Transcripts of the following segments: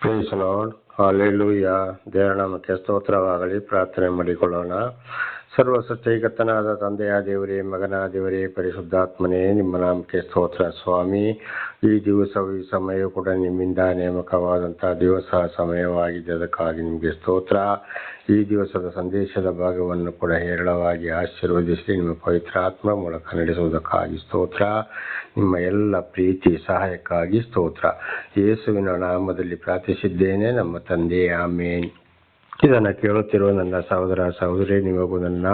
Price lord, hallelujah. ದೇವರ ನಾಮಕ್ಕೆ ಸ್ತೋತ್ರವಾಗಲಿ. ಪ್ರಾರ್ಥನೆ ಮಾಡಿಕೊಳ್ಳೋಣ. ಸರ್ವ ಸೃಷ್ಟಿಕರ್ತನಾದ ತಂದೆಯ ದೇವರೇ, ಮಗನ ದೇವರೇ, ಪರಿಶುದ್ಧಾತ್ಮನೇ, ನಿಮ್ಮ ನಾಮಕ್ಕೆ ಸ್ತೋತ್ರ ಸ್ವಾಮಿ. ಈ ದಿವಸವು ಈ ಸಮಯ ಕೂಡ ನಿಮ್ಮಿಂದ ನೇಮಕವಾದಂತಹ ದಿವಸ ಸಮಯವಾಗಿದೆ. ಅದಕ್ಕಾಗಿ ನಿಮಗೆ ಸ್ತೋತ್ರ. ಈ ದಿವಸದ ಸಂದೇಶದ ಭಾಗವನ್ನು ಕೂಡ ಹೇರಳವಾಗಿ ಆಶೀರ್ವದಿಸಿ ನಿಮ್ಮ ಪವಿತ್ರ ಆತ್ಮ ಮೂಲಕ ನಡೆಸುವುದಕ್ಕಾಗಿ ಸ್ತೋತ್ರ. ನಿಮ್ಮ ಎಲ್ಲ ಪ್ರೀತಿ ಸಹಾಯಕ್ಕಾಗಿ ಸ್ತೋತ್ರ. ಯೇಸುವಿನ ನಾಮದಲ್ಲಿ ಪ್ರಾರ್ಥಿಸಿದ್ದೇನೆ ನಮ್ಮ ತಂದೆ, ಆಮೇನ್. ಇದನ್ನು ಕೇಳುತ್ತಿರುವ ನನ್ನ ಸಹೋದರ ಸಹೋದರಿ, ನಿಮಗೂ ನನ್ನ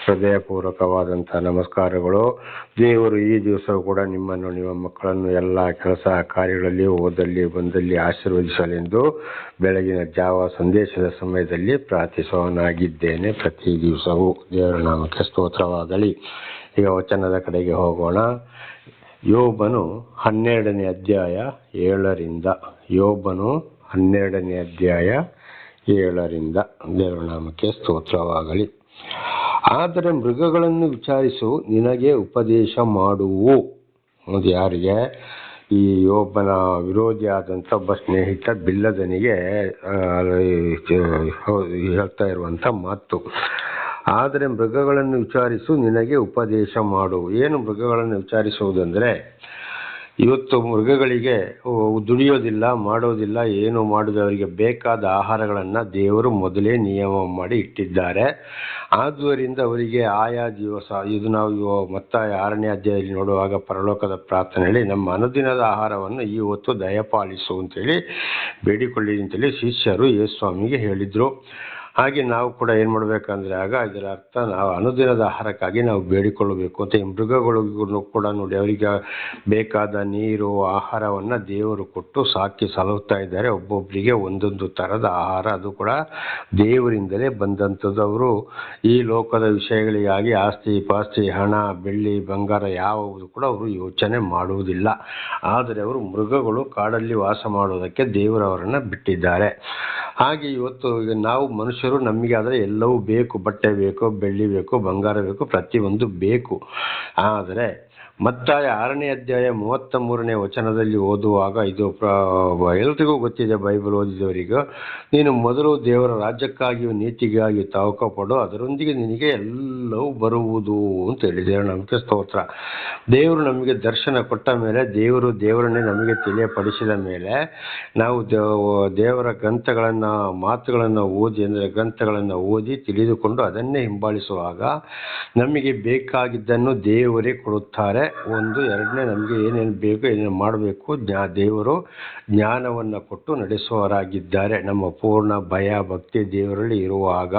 ಹೃದಯಪೂರ್ವಕವಾದಂಥ ನಮಸ್ಕಾರಗಳು. ದೇವರು ಈ ದಿವಸವೂ ಕೂಡ ನಿಮ್ಮನ್ನು, ನಿಮ್ಮ ಮಕ್ಕಳನ್ನು ಎಲ್ಲ ಕೆಲಸ ಕಾರ್ಯಗಳಲ್ಲಿ, ಓದಲ್ಲಿ ಬಂದಲ್ಲಿ ಆಶೀರ್ವದಿಸಲೆಂದು ಬೆಳಗಿನ ಜಾವ ಸಂದೇಶದ ಸಮಯದಲ್ಲಿ ಪ್ರಾರ್ಥಿಸುವವನಾಗಿದ್ದೇನೆ. ಪ್ರತಿ ದಿವಸವೂ ದೇವರ ನಾಮಕ್ಕೆ ಸ್ತೋತ್ರವಾಗಲಿ. ಈಗ ವಚನದ ಕಡೆಗೆ ಹೋಗೋಣ. ಯೋಬನು 12ನೇ ಅಧ್ಯಾಯ 7ರಿಂದ. ಯೋಬನು 12ನೇ ಅಧ್ಯಾಯ 7ರಿಂದ. ದೇವರ ನಾಮಕ್ಕೆ ಸ್ತೋತ್ರವಾಗಲಿ. ಆದರೆ ಮೃಗಗಳನ್ನು ವಿಚಾರಿಸು, ನಿನಗೆ ಉಪದೇಶ ಮಾಡುವು. ಅದು ಯಾರಿಗೆ? ಈ ಯೋಬನ ವಿರೋಧಿಯಾದಂಥ ಒಬ್ಬ ಸ್ನೇಹಿತ ಬಿಲ್ಲದನಿಗೆ ಹೇಳ್ತಾ ಇರುವಂಥ ಮಾತು. ಆದರೆ ಮೃಗಗಳನ್ನು ವಿಚಾರಿಸು, ನಿನಗೆ ಉಪದೇಶ ಮಾಡು. ಏನು ಮೃಗಗಳನ್ನು ವಿಚಾರಿಸುವುದಂದರೆ, ಇವತ್ತು ಮೃಗಗಳಿಗೆ ದುಡಿಯೋದಿಲ್ಲ, ಮಾಡೋದಿಲ್ಲ, ಏನು ಮಾಡೋದು, ಅವರಿಗೆ ಬೇಕಾದ ಆಹಾರಗಳನ್ನು ದೇವರು ಮೊದಲೇ ನಿಯಮ ಮಾಡಿ ಇಟ್ಟಿದ್ದಾರೆ. ಆದುದರಿಂದ ಅವರಿಗೆ ಆಯಾ ದಿವಸ, ಇದು ನಾವು ಮತ್ತಾಯ 6ನೇ ಅಧ್ಯಾಯದಲ್ಲಿ ನೋಡುವಾಗ ಪರಲೋಕದ ಪ್ರಾರ್ಥನೆಯಲ್ಲಿ ನಮ್ಮ ಅನುದಿನದ ಆಹಾರವನ್ನು ಈ ಹೊತ್ತು ದಯಪಾಲಿಸು ಅಂತೇಳಿ ಬೇಡಿಕೊಳ್ಳಿ ಅಂತೇಳಿ ಶಿಷ್ಯರು ಯೇಸುಸ್ವಾಮಿಗೆ ಹೇಳಿದರು. ಹಾಗೆ ನಾವು ಕೂಡ ಏನು ಮಾಡಬೇಕಂದ್ರೆ, ಆಗ ಇದರ ಅರ್ಥ ನಾವು ಅನುದಿನದ ಆಹಾರಕ್ಕಾಗಿ ನಾವು ಬೇಡಿಕೊಳ್ಳಬೇಕು ಅಂತ. ಈ ಮೃಗಗಳಿಗೂ ಕೂಡ ನೋಡಿ, ಅವರಿಗೆ ಬೇಕಾದ ನೀರು, ಆಹಾರವನ್ನು ದೇವರು ಕೊಟ್ಟು ಸಾಕಿ ಸಲಹುತ್ತಾ ಇದ್ದಾರೆ. ಒಬ್ಬೊಬ್ಬರಿಗೆ ಒಂದೊಂದು ಥರದ ಆಹಾರ, ಅದು ಕೂಡ ದೇವರಿಂದಲೇ ಬಂದಂಥದ್ದು. ಅವರು ಈ ಲೋಕದ ವಿಷಯಗಳಿಗಾಗಿ ಆಸ್ತಿ ಪಾಸ್ತಿ, ಹಣ, ಬೆಳ್ಳಿ, ಬಂಗಾರ ಯಾವುದು ಕೂಡ ಅವರು ಯೋಚನೆ ಮಾಡುವುದಿಲ್ಲ. ಆದರೆ ಅವರು ಮೃಗಗಳು ಕಾಡಲ್ಲಿ ವಾಸ ಮಾಡುವುದಕ್ಕೆ ದೇವರು ಅವರನ್ನು ಬಿಟ್ಟಿದ್ದಾರೆ. ಹಾಗೆ ಇವತ್ತು ನಾವು ಮನುಷ್ಯರು, ನಮಗೆ ಆದರೆ ಎಲ್ಲವೂ ಬೇಕು. ಬಟ್ಟೆ ಬೇಕು, ಬೆಳ್ಳಿ ಬೇಕು, ಬಂಗಾರ ಬೇಕು, ಪ್ರತಿಯೊಂದು ಬೇಕು. ಆದರೆ ಮತ್ತಾಯ 6ನೇ ಅಧ್ಯಾಯ 33ನೇ ವಚನದಲ್ಲಿ ಓದುವಾಗ, ಇದು ಎಲ್ರಿಗೂ ಗೊತ್ತಿದೆ, ಬೈಬಲ್ ಓದಿದವರಿಗೂ, ನೀನು ಮೊದಲು ದೇವರ ರಾಜ್ಯಕ್ಕಾಗಿಯೂ ನೀತಿಗಾಗಿಯೂ ತವಕ ಪಡು, ಅದರೊಂದಿಗೆ ನಿನಗೆ ಎಲ್ಲವೂ ಬರುವುದು ಅಂತ ಹೇಳಿದೆ. ನಮಗೆ ಸ್ತೋತ್ರ. ದೇವರು ನಮಗೆ ದರ್ಶನ ಕೊಟ್ಟ ಮೇಲೆ, ದೇವರನ್ನೇ ನಮಗೆ ತಿಳಿಯಪಡಿಸಿದ ಮೇಲೆ, ನಾವು ದೇವರ ಗ್ರಂಥಗಳನ್ನು, ಮಾತುಗಳನ್ನು ಓದಿ, ಅಂದರೆ ಗ್ರಂಥಗಳನ್ನು ಓದಿ ತಿಳಿದುಕೊಂಡು ಅದನ್ನೇ ಹಿಂಬಾಲಿಸುವಾಗ ನಮಗೆ ಬೇಕಾಗಿದ್ದನ್ನು ದೇವರೇ ಕೊಡುತ್ತಾರೆ. ಒಂದು, ಎರಡನೇ, ನಮಗೆ ಏನೇನು ಬೇಕು, ಏನೇನು ಮಾಡಬೇಕು, ದೇವರು ಜ್ಞಾನವನ್ನು ಕೊಟ್ಟು ನಡೆಸುವವರಾಗಿದ್ದಾರೆ. ನಮ್ಮ ಪೂರ್ಣ ಭಯ ಭಕ್ತಿ ದೇವರಲ್ಲಿ ಇರುವಾಗ.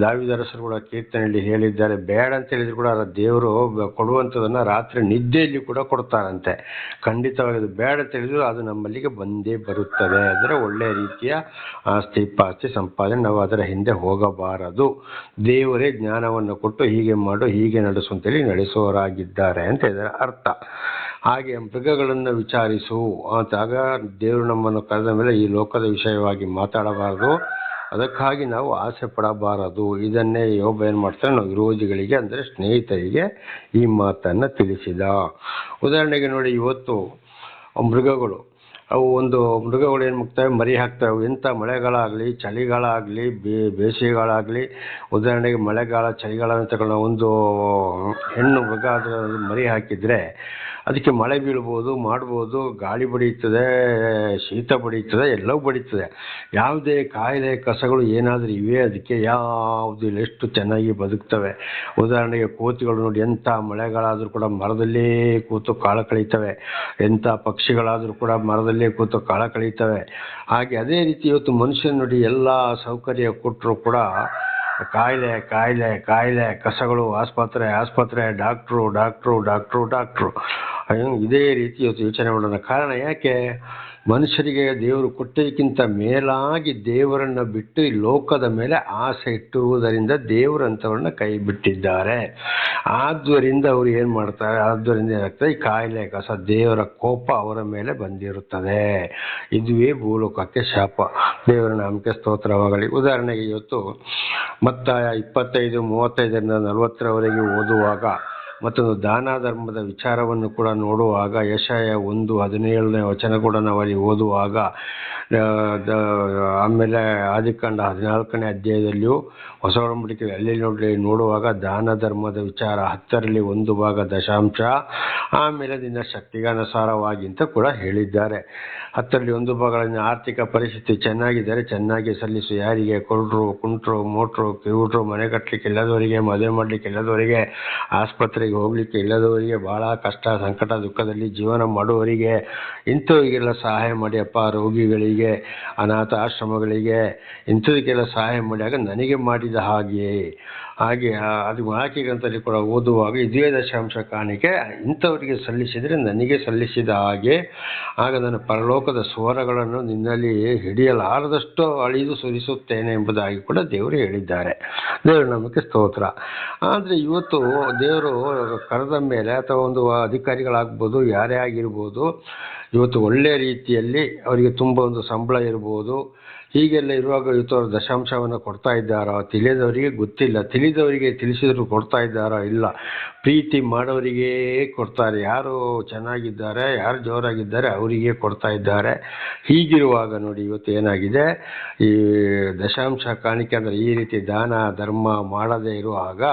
ದಾವೀದರಸರು ಕೂಡ ಕೀರ್ತನೆಯಲ್ಲಿ ಹೇಳಿದ್ದಾರೆ, ಬೇಡ ಅಂತ ಹೇಳಿದ್ರು ಕೂಡ ದೇವರು ಕೊಡುವಂಥದ್ದನ್ನು ರಾತ್ರಿ ನಿದ್ದೆಯಲ್ಲಿ ಕೂಡ ಕೊಡ್ತಾರಂತೆ. ಖಂಡಿತವಾಗಿ ಅದು ಬೇಡ ಅಂತ ಹೇಳಿದ್ರು ಅದು ನಮ್ಮಲ್ಲಿಗೆ ಬಂದೇ ಬರುತ್ತದೆ. ಅಂದರೆ ಒಳ್ಳೆಯ ರೀತಿಯ ಆಸ್ತಿ ಪಾಸ್ತಿ ಸಂಪಾದನೆ, ನಾವು ಅದರ ಹಿಂದೆ ಹೋಗಬಾರದು. ದೇವರೇ ಜ್ಞಾನವನ್ನು ಕೊಟ್ಟು ಹೀಗೆ ಮಾಡು, ಹೀಗೆ ನಡೆಸು ಅಂತೇಳಿ ನಡೆಸುವವರಾಗಿದ್ದಾರೆ ಅಂತ ಇದರ ಅರ್ಥ. ಹಾಗೆ ಮೃಗಗಳನ್ನು ವಿಚಾರಿಸು ಅಂತ. ಆಗ ದೇವರು ನಮ್ಮನ್ನು ಕರೆದ ಮೇಲೆ ಈ ಲೋಕದ ವಿಷಯವಾಗಿ ಮಾತಾಡಬಾರದು, ಅದಕ್ಕಾಗಿ ನಾವು ಆಸೆ ಪಡಬಾರದು. ಇದನ್ನೇ ಯೋಬ ಏನು ಮಾಡ್ತಾರೆ, ನಾವು ವಿರೋಧಿಗಳಿಗೆ, ಅಂದರೆ ಸ್ನೇಹಿತರಿಗೆ ಈ ಮಾತನ್ನು ತಿಳಿಸಿದ. ಉದಾಹರಣೆಗೆ ನೋಡಿ, ಇವತ್ತು ಮೃಗಗಳು, ಅವು ಒಂದು ಮೃಗಗಳು ಏನು ಮಾಡ್ತವೆ, ಮರಿ ಹಾಕ್ತವೆ. ಎಂಥ ಮಳೆಗಾಲ ಆಗಲಿ, ಚಳಿಗಾಲ ಆಗಲಿ, ಬೇಸಿಗೆಗಾಲ, ಉದಾಹರಣೆಗೆ ಮಳೆಗಾಲ ಚಳಿಗಾಲ ತಗೊಂಡು ಒಂದು ಹೆಣ್ಣು ಮೃಗ ಅದರ ಮರಿ ಹಾಕಿದರೆ ಅದಕ್ಕೆ ಮಳೆ ಬೀಳ್ಬೋದು, ಮಾಡ್ಬೋದು, ಗಾಳಿ ಬಡಿಯುತ್ತದೆ, ಶೀತ ಬಡಿಯುತ್ತದೆ, ಎಲ್ಲವೂ ಬಡಿಯುತ್ತದೆ. ಯಾವುದೇ ಕಾಯಿಲೆ ಕಸಗಳು ಏನಾದರೂ ಇವೆ, ಅದಕ್ಕೆ ಯಾವುದು ಇಲ್ಲ, ಎಷ್ಟು ಚೆನ್ನಾಗಿ ಬದುಕ್ತವೆ. ಉದಾಹರಣೆಗೆ ಕೋತಿಗಳು ನೋಡಿ, ಎಂಥ ಮಳೆಗಾಲ ಆದರೂ ಕೂಡ ಮರದಲ್ಲೇ ಕೂತು ಕಾಲ ಕಳೀತವೆ. ಎಂಥ ಪಕ್ಷಿಗಳಾದರೂ ಕೂಡ ಮರದಲ್ಲೇ ಕೂತು ಕಾಲ ಕಳೀತವೆ. ಹಾಗೆ ಅದೇ ರೀತಿ ಇವತ್ತು ಮನುಷ್ಯನ ನೋಡಿ, ಎಲ್ಲ ಸೌಕರ್ಯ ಕೊಟ್ಟರು ಕೂಡ ಕಾಯಿಲೆ ಕಾಯಿಲೆ ಕಾಯಿಲೆ, ಕಸಗಳು, ಆಸ್ಪತ್ರೆ, ಡಾಕ್ಟ್ರು. ಇದೇ ರೀತಿ ಇವತ್ತು ಯೋಚನೆ ಮಾಡೋಣ. ಕಾರಣ ಯಾಕೆ? ಮನುಷ್ಯರಿಗೆ ದೇವರು ಕೊಟ್ಟದಕ್ಕಿಂತ ಮೇಲಾಗಿ ದೇವರನ್ನು ಬಿಟ್ಟು ಈ ಲೋಕದ ಮೇಲೆ ಆಸೆ ಇಟ್ಟುವುದರಿಂದ ದೇವರಂಥವ್ರನ್ನ ಕೈ ಬಿಟ್ಟಿದ್ದಾರೆ. ಆದ್ದರಿಂದ ಅವರು ಏನು ಮಾಡ್ತಾರೆ, ಆದ್ದರಿಂದ ಏನಾಗ್ತದೆ, ಈ ಕಾಯಿಲೆ ಕಸ, ದೇವರ ಕೋಪ ಅವರ ಮೇಲೆ ಬಂದಿರುತ್ತದೆ. ಇದುವೇ ಭೂಲೋಕಕ್ಕೆ ಶಾಪ. ದೇವರ ನಾಮಕ್ಕೆ ಸ್ತೋತ್ರವಾಗಲಿ. ಉದಾಹರಣೆಗೆ ಇವತ್ತು ಮತ್ತಾಯ 25:35-40 ಓದುವಾಗ, ಮತ್ತೊಂದು ದಾನ ಧರ್ಮದ ವಿಚಾರವನ್ನು ಕೂಡ ನೋಡುವಾಗ, ಯೆಶಾಯ 1:17 ಕೂಡ ನಾವು ಅಲ್ಲಿ ಓದುವಾಗ, ಆಮೇಲೆ ಆದಿಕಾಂಡ 14ನೇ ಅಧ್ಯಾಯದಲ್ಲಿಯೂ ಹೊಸ ಒಡಂಬಡಿಕೆ ಅಲ್ಲಿ ನೋಡುವಾಗ ದಾನ ಧರ್ಮದ ವಿಚಾರ 10ರಲ್ಲಿ 1 ಭಾಗ ದಶಾಂಶ, ಆಮೇಲೆ ನಿನ್ನ ಶಕ್ತಿಗನುಸಾರವಾಗಿ ಅಂತ ಕೂಡ ಹೇಳಿದ್ದಾರೆ. 10ರಲ್ಲಿ 1 ಭಾಗಗಳಲ್ಲಿ ಆರ್ಥಿಕ ಪರಿಸ್ಥಿತಿ ಚೆನ್ನಾಗಿದ್ದರೆ ಚೆನ್ನಾಗಿ ಸಲ್ಲಿಸು. ಯಾರಿಗೆ? ಕೊಡ್ರು, ಕುಂಟ್ರು, ಮೋಟ್ರು, ಕಿವುಡ್ರು, ಮನೆ ಕಟ್ಟಲಿಕ್ಕೆ ಇಲ್ಲದವರಿಗೆ, ಮದುವೆ ಮಾಡಲಿಕ್ಕೆ ಇಲ್ಲದವರಿಗೆ, ಆಸ್ಪತ್ರೆಗೆ ಹೋಗ್ಲಿಕ್ಕೆ ಇಲ್ಲದವರಿಗೆ, ಬಹಳ ಕಷ್ಟ ಸಂಕಟ ದುಃಖದಲ್ಲಿ ಜೀವನ ಮಾಡುವವರಿಗೆ, ಇಂಥವರಿಗೆಲ್ಲ ಸಹಾಯ ಮಾಡಿ ಅಪ್ಪ. ರೋಗಿಗಳಿಗೆ, ಅನಾಥ ಆಶ್ರಮಗಳಿಗೆ, ಇಂಥದಕ್ಕೆಲ್ಲ ಸಹಾಯ ಮಾಡಿದಾಗ ನನಗೆ ಮಾಡಿದ ಹಾಗೆ ಅದು ವಾಕ್ಯ ಗ್ರಂಥದಲ್ಲಿ ಕೂಡ ಓದುವಾಗ ಇದೇ ದಶಾಂಶ ಕಾಣಿಕೆ ಇಂಥವರಿಗೆ ಸಲ್ಲಿಸಿದರೆ ನನಗೆ ಸಲ್ಲಿಸಿದ ಹಾಗೆ, ಆಗ ನನ್ನ ಪರಲೋಕದ ಸ್ವರಗಳನ್ನು ನಿನ್ನಲ್ಲಿ ಹಿಡಿಯಲಾರದಷ್ಟು ಅಳಿದು ಸುರಿಸುತ್ತೇನೆ ಎಂಬುದಾಗಿ ಕೂಡ ದೇವರು ಹೇಳಿದ್ದಾರೆ. ದೇವರು ನಮಗೆ ಸ್ತೋತ್ರ. ಆದರೆ ಇವತ್ತು ದೇವರು ಕರೆದ ಮೇಲೆ ಅಥವಾ ಒಂದು ಅಧಿಕಾರಿಗಳಾಗ್ಬೋದು, ಯಾರೇ ಆಗಿರ್ಬೋದು, ಇವತ್ತು ಒಳ್ಳೆಯ ರೀತಿಯಲ್ಲಿ ಅವರಿಗೆ ತುಂಬ ಒಂದು ಸಂಬಳ ಇರ್ಬೋದು, ಹೀಗೆಲ್ಲ ಇರುವಾಗ ಇವತ್ತು ಅವರು ದಶಾಂಶವನ್ನು ಕೊಡ್ತಾ ಇದ್ದಾರೋ ತಿಳಿದವರಿಗೆ ಗೊತ್ತಿಲ್ಲ. ತಿಳಿದವರಿಗೆ ತಿಳಿಸಿದ್ರು ಕೊಡ್ತಾ ಇದ್ದಾರೋ ಇಲ್ಲ. ಪ್ರೀತಿ ಮಾಡೋರಿಗೆ ಕೊಡ್ತಾರೆ. ಯಾರು ಚೆನ್ನಾಗಿದ್ದಾರೆ, ಯಾರು ಜೋರಾಗಿದ್ದಾರೆ ಅವರಿಗೆ ಕೊಡ್ತಾ ಇದ್ದಾರೆ. ಹೀಗಿರುವಾಗ ನೋಡಿ ಇವತ್ತು ಏನಾಗಿದೆ, ಈ ದಶಾಂಶ ಕಾಣಿಕೆ ಅಂದರೆ ಈ ರೀತಿ ದಾನ ಧರ್ಮ ಮಾಡದೇ ಇರುವಾಗ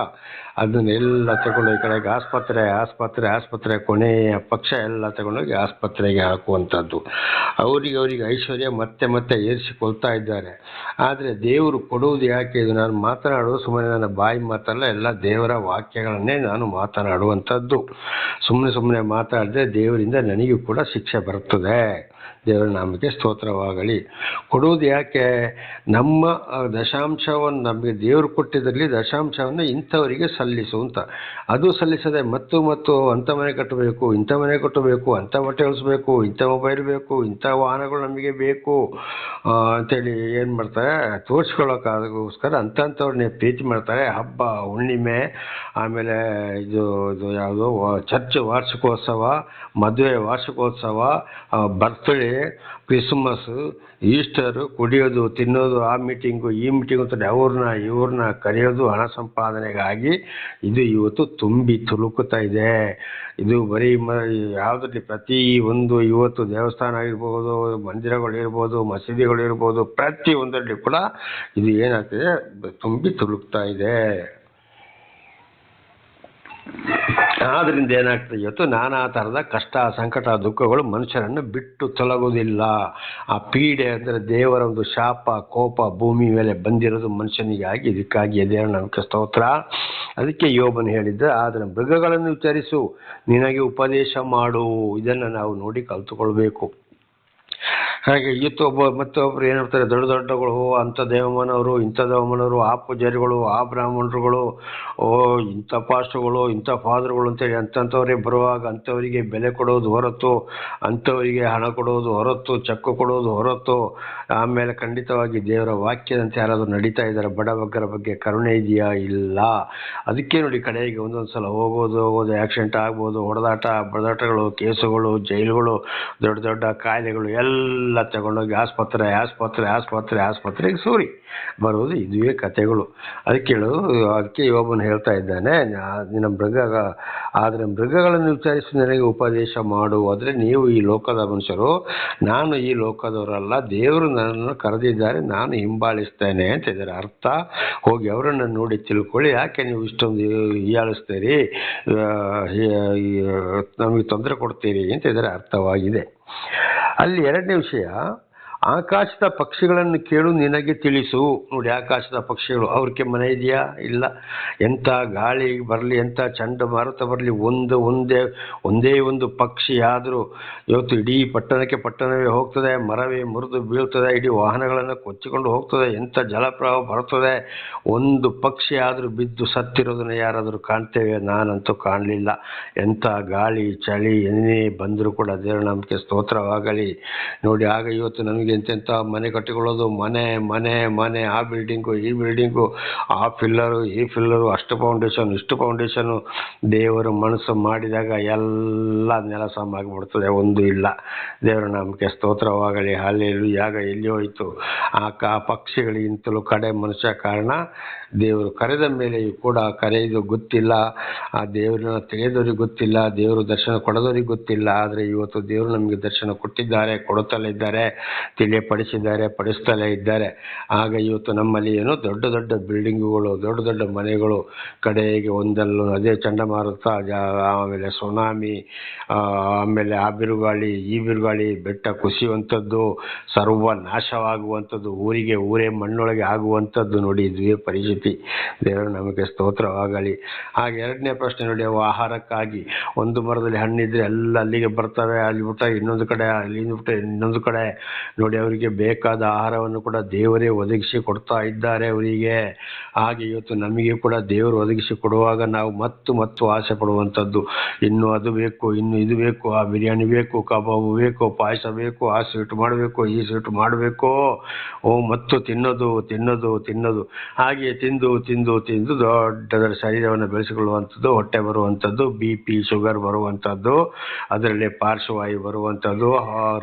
ಅದನ್ನೆಲ್ಲ ತಗೊಂಡು ಈ ಕಡೆಗೆ ಆಸ್ಪತ್ರೆ ಕೊನೆಯ ಪಕ್ಷ ಎಲ್ಲ ತಗೊಂಡೋಗಿ ಆಸ್ಪತ್ರೆಗೆ ಹಾಕುವಂಥದ್ದು. ಅವರಿಗೆ ಐಶ್ವರ್ಯ ಮತ್ತೆ ಏರಿಸಿಕೊಳ್ತಾ ಇದ್ದಾರೆ. ಆದರೆ ದೇವರು ಕೊಡುವುದು ಯಾಕೆ? ಇದು ನಾನು ಮಾತನಾಡುವುದು ಸುಮ್ಮನೆ ನನ್ನ ಬಾಯಿ ಮಾತಲ್ಲ, ಎಲ್ಲ ದೇವರ ವಾಕ್ಯಗಳನ್ನೇ ನಾನು ಮಾತನಾಡುವಂಥದ್ದು. ಸುಮ್ಮನೆ ಮಾತಾಡಿದ್ರೆ ದೇವರಿಂದ ನನಗೂ ಕೂಡ ಶಿಕ್ಷೆ ಬರುತ್ತದೆ. ದೇವರ ನಾಮಕ್ಕೆ ಸ್ತೋತ್ರವಾಗಲಿ. ಕೊಡುವುದು ಯಾಕೆ? ನಮ್ಮ ದಶಾಂಶವನ್ನು ನಮಗೆ ದೇವರು ಕೊಟ್ಟಿದ್ದಲ್ಲಿ ದಶಾಂಶವನ್ನು ಇಂಥವರಿಗೆ ಸಲ್ಲಿಸು ಅಂತ. ಅದು ಸಲ್ಲಿಸದೆ ಮತ್ತು ಅಂಥ ಮನೆ ಕಟ್ಟಬೇಕು, ಇಂಥ ಮನೆ ಕಟ್ಟಬೇಕು, ಅಂಥ ಬಟ್ಟೆ ಹೊಲಿಸ್ಬೇಕು, ಇಂಥ ಮೊಬೈಲ್ ಬೇಕು, ಇಂಥ ವಾಹನಗಳು ನಮಗೆ ಬೇಕು ಅಂತೇಳಿ ಏನು ಮಾಡ್ತಾರೆ, ತೋರಿಸ್ಕೊಳ್ಳೋಕ್ಕೋಸ್ಕರ ಅಂಥವ್ರನ್ನೇ ಪ್ರೀತಿ ಮಾಡ್ತಾರೆ. ಹಬ್ಬ ಹುಣ್ಣಿಮೆ, ಆಮೇಲೆ ಇದು ಯಾವುದು ಚರ್ಚ್ ವಾರ್ಷಿಕೋತ್ಸವ, ಮದುವೆ ವಾರ್ಷಿಕೋತ್ಸವ, ಬರ್ತ್ಡೇ, ಕ್ರಿಸ್ಮಸ್, ಈಸ್ಟರು, ಕುಡಿಯೋದು ತಿನ್ನೋದು, ಆ ಮೀಟಿಂಗು ಈ ಮೀಟಿಂಗು ಅಂತ ಇವ್ರನ್ನ ಕರೆಯೋದು ಹಣ ಸಂಪಾದನೆಗಾಗಿ ಇದು ಇವತ್ತು ತುಂಬಿ ತುಳುಕುತ್ತಾ ಇದೆ. ಇದು ಬರೀ ಯಾವುದ್ರಲ್ಲಿ ಪ್ರತಿ ಒಂದು ಇವತ್ತು ದೇವಸ್ಥಾನ ಇರ್ಬೋದು, ಮಂದಿರಗಳಿರ್ಬೋದು, ಮಸೀದಿಗಳಿರ್ಬೋದು, ಪ್ರತಿ ಒಂದರಲ್ಲಿ ಕೂಡ ಇದು ಏನಾಗ್ತಿದೆ, ತುಂಬಿ ತುಳುಕ್ತಾ ಇದೆ. ಆದ್ರಿಂದ ಏನಾಗ್ತದೆ, ಇವತ್ತು ನಾನಾ ಥರದ ಕಷ್ಟ ಸಂಕಟ ದುಃಖಗಳು ಮನುಷ್ಯರನ್ನು ಬಿಟ್ಟು ತೊಲಗುವುದಿಲ್ಲ. ಆ ಪೀಡೆ ಅಂದರೆ ದೇವರ ಒಂದು ಶಾಪ ಕೋಪ ಭೂಮಿ ಮೇಲೆ ಬಂದಿರೋದು ಮನುಷ್ಯನಿಗಾಗಿ. ಇದಕ್ಕಾಗಿ ದೇವರ ನಮಗೆ ಸ್ತೋತ್ರ. ಅದಕ್ಕೆ ಯೋಬನು ಹೇಳಿದ್ದ, ಆದರೆ ಮೃಗಗಳನ್ನು ವಿಚಾರಿಸು, ನಿನಗೆ ಉಪದೇಶ ಮಾಡು. ಇದನ್ನು ನಾವು ನೋಡಿ ಕಲ್ತುಕೊಳ್ಬೇಕು. ಹಾಗೆ ಇವತ್ತು ಮತ್ತೊಬ್ಬರು ಏನು ಹೇಳ್ತಾರೆ, ದೊಡ್ಡಗಳು, ಅಂಥ ದೇವಮ್ಮನವರು, ಇಂಥ ದೇವಮ್ಮನವರು, ಆ ಪೂಜಾರಿಗಳು, ಆ ಬ್ರಾಹ್ಮಣರುಗಳು, ಇಂಥ ಪಾಸ್ಟರ್ಗಳು, ಇಂಥ ಫಾದರ್ಗಳು ಅಂತೇಳಿ ಅಂಥವ್ರೇ ಬರುವಾಗ ಅಂಥವರಿಗೆ ಬೆಲೆ ಕೊಡೋದು ಹೊರತು, ಅಂಥವರಿಗೆ ಹಣ ಕೊಡೋದು ಹೊರತು, ಚೆಕ್ ಕೊಡೋದು ಹೊರತು, ಆಮೇಲೆ ಖಂಡಿತವಾಗಿ ದೇವರ ವಾಕ್ಯದಂತೆ ಯಾರಾದರೂ ನಡೀತಾ ಇದ್ದಾರೆ, ಬಡಬಗ್ಗರ ಬಗ್ಗೆ ಕರುಣೆ ಇದೆಯಾ? ಇಲ್ಲ. ಅದಕ್ಕೆ ನೋಡಿ ಕಡೆಗೆ ಒಂದೊಂದು ಸಲ ಹೋಗೋದು ಆಕ್ಸಿಡೆಂಟ್ ಆಗ್ಬೋದು, ಬಡದಾಟಗಳು, ಕೇಸುಗಳು, ಜೈಲುಗಳು, ದೊಡ್ಡ ಕಾಯಿಲೆಗಳು ಎಲ್ಲ ತಗೊಂಡೋಗಿ ಆಸ್ಪತ್ರೆಗೆ ಸೂರಿ ಬರುವುದು. ಇದುವೇ ಕಥೆಗಳು. ಅದಕ್ಕೆ ಯೋಬನು ಹೇಳ್ತಾ ಇದ್ದಾನೆ, ಆದರೆ ಮೃಗಗಳನ್ನು ವಿಚಾರಿಸಿ ನನಗೆ ಉಪದೇಶ ಮಾಡು. ಆದರೆ ನೀವು ಈ ಲೋಕದ ಮನುಷ್ಯರು, ನಾನು ಈ ಲೋಕದವರಲ್ಲ, ದೇವರು ನನ್ನನ್ನು ಕರೆದಿದ್ದಾರೆ, ನಾನು ಹಿಂಬಾಲಿಸ್ತೇನೆ ಅಂತ ಇದರ ಅರ್ಥ. ಹೋಗಿ ಅವರನ್ನು ನೋಡಿ ತಿಳ್ಕೊಳ್ಳಿ. ಯಾಕೆ ನೀವು ಇಷ್ಟೊಂದು ಹೀಯಾಳಿಸ್ತೀರಿ, ನಮಗೆ ತೊಂದರೆ ಕೊಡ್ತೀರಿ ಅಂತ ಇದರ ಅರ್ಥವಾಗಿದೆ. ಅಲ್ಲಿ ಎರಡನೇ ವಿಷಯ, ಆಕಾಶದ ಪಕ್ಷಿಗಳನ್ನು ಕೇಳು, ನಿನಗೆ ತಿಳಿಸು. ನೋಡಿ, ಆಕಾಶದ ಪಕ್ಷಿಗಳು, ಅವ್ರಿಗೆ ಮನೆ ಇದೆಯಾ? ಇಲ್ಲ. ಎಂಥ ಗಾಳಿ ಬರಲಿ, ಎಂಥ ಚಂಡಮಾರುತ ಬರಲಿ, ಒಂದೇ ಒಂದು ಪಕ್ಷಿ ಆದರೂ ಇವತ್ತು ಇಡೀ ಪಟ್ಟಣವೇ ಹೋಗ್ತದೆ, ಮರವೇ ಮುರಿದು ಬೀಳ್ತದೆ, ಇಡೀ ವಾಹನಗಳನ್ನು ಕೊಚ್ಚಿಕೊಂಡು ಹೋಗ್ತದೆ, ಎಂಥ ಜಲಪ್ರವಾಹ ಬರ್ತದೆ. ಒಂದು ಪಕ್ಷಿ ಆದರೂ ಬಿದ್ದು ಸತ್ತಿರೋದನ್ನು ಯಾರಾದರೂ ಕಾಣ್ತೇವೆ? ನಾನಂತೂ ಕಾಣಲಿಲ್ಲ. ಎಂಥ ಗಾಳಿ ಚಳಿ ಏನೇ ಬಂದರೂ ಕೂಡ ದೇವರ ನಾಮಕ್ಕೆ ಸ್ತೋತ್ರವಾಗಲಿ. ನೋಡಿ, ಆಗ ಇವತ್ತು ನಮಗೆ ಎಂತೆಂಥ ಮನೆ ಕಟ್ಟಿಕೊಳ್ಳೋದು, ಮನೆ, ಆ ಬಿಲ್ಡಿಂಗು ಈ ಬಿಲ್ಡಿಂಗು, ಆ ಫಿಲ್ಲರು ಈ ಫಿಲ್ಲರು, ಅಷ್ಟು ಫೌಂಡೇಶನ್ ಇಷ್ಟು ಫೌಂಡೇಶನು. ದೇವರು ಮನಸ್ಸು ಮಾಡಿದಾಗ ಎಲ್ಲ ನೆಲಸಮ ಆಗಿಬಿಡ್ತದೆ, ಒಂದು ಇಲ್ಲ. ದೇವರ ನಾಮಕ್ಕೆ ಸ್ತೋತ್ರವಾಗಲಿ. ಹಲ್ಲೆಲೂಯಾ. ಎಲ್ಲಿ ಹೋಯಿತು ಆ ಪಕ್ಷಿಗಳಿಗಿಂತಲೂ ಕಡೆ ಮನುಷ್ಯ ಕಾರಣ. ದೇವರು ಕರೆದ ಮೇಲೆಯೂ ಕೂಡ ಕರೆಯೋದು ಗೊತ್ತಿಲ್ಲ, ಆ ದೇವರನ್ನ ತಿಳಿದವ್ರಿಗೆ ಗೊತ್ತಿಲ್ಲ, ದೇವರು ದರ್ಶನ ಕೊಡೋದವ್ರಿಗೆ ಗೊತ್ತಿಲ್ಲ. ಆದರೆ ಇವತ್ತು ದೇವರು ನಮಗೆ ದರ್ಶನ ಕೊಟ್ಟಿದ್ದಾರೆ, ಕೊಡುತ್ತಲೇ ಇದ್ದಾರೆ. ತಿಳಿಯಪಡಿಸಿದ್ದಾರೆ, ಪಡಿಸ್ತಲೇ ಇದ್ದಾರೆ. ಆಗ ಇವತ್ತು ನಮ್ಮಲ್ಲಿ ಏನು ದೊಡ್ಡ ದೊಡ್ಡ ಬಿಲ್ಡಿಂಗುಗಳು, ದೊಡ್ಡ ದೊಡ್ಡ ಮನೆಗಳು, ಕಡೆಗೆ ಒಂದಲ್ಲೂ ಅದೇ ಚಂಡಮಾರುತ, ಆಮೇಲೆ ಸುನಾಮಿ, ಆಮೇಲೆ ಆ ಬಿರುಗಾಳಿ ಈ ಬಿರುಗಾಳಿ, ಬೆಟ್ಟ ಕುಸಿಯುವಂಥದ್ದು, ಸರ್ವನಾಶವಾಗುವಂಥದ್ದು, ಊರೇ ಮಣ್ಣೊಳಗೆ ಆಗುವಂಥದ್ದು. ನೋಡಿ, ಇದುವೇ ಪರಿಸ್ಥಿತಿ. ದೇವರು ನಮಗೆ ಸ್ತೋತ್ರವಾಗಲಿ. ಹಾಗೆ ಎರಡನೇ ಪ್ರಶ್ನೆ ನೋಡಿ, ಅವು ಆಹಾರಕ್ಕಾಗಿ ಒಂದು ಮರದಲ್ಲಿ ಹಣ್ಣಿದ್ರೆ ಎಲ್ಲ ಅಲ್ಲಿಗೆ ಬರ್ತವೆ, ಅಲ್ಲಿ ಬಿಟ್ಟ ಇನ್ನೊಂದು ಕಡೆ, ಅಲ್ಲಿಂದ ಬಿಟ್ಟು ಇನ್ನೊಂದು ಕಡೆ. ನೋಡಿ, ಅವರಿಗೆ ಬೇಕಾದ ಆಹಾರವನ್ನು ಕೂಡ ದೇವರೇ ಒದಗಿಸಿ ಕೊಡ್ತಾ ಇದ್ದಾರೆ ಅವರಿಗೆ. ಹಾಗೆ ಇವತ್ತು ನಮಗೆ ಕೂಡ ದೇವರು ಒದಗಿಸಿ ಕೊಡುವಾಗ ನಾವು ಮತ್ತು ಆಸೆ ಪಡುವಂಥದ್ದು, ಇನ್ನು ಅದು ಬೇಕು, ಇನ್ನು ಇದು ಬೇಕು, ಆ ಬಿರಿಯಾನಿ ಬೇಕು, ಕಬಾಬು ಬೇಕು, ಪಾಯಸ ಬೇಕು, ಆ ಸ್ವೀಟ್ ಮಾಡಬೇಕು, ಈ ಸ್ವೀಟ್ ಮಾಡಬೇಕು, ಮತ್ತು ತಿನ್ನೋದು. ಹಾಗೆ ತಿಂದು ದೊಡ್ಡ ಶರೀರವನ್ನು ಬೆಳೆಸಿಕೊಳ್ಳುವಂಥದ್ದು, ಹೊಟ್ಟೆ ಬರುವಂಥದ್ದು, BP ಶುಗರ್ ಬರುವಂಥದ್ದು, ಅದರಲ್ಲಿ ಪಾರ್ಶ್ವವಾಯು ಬರುವಂಥದ್ದು,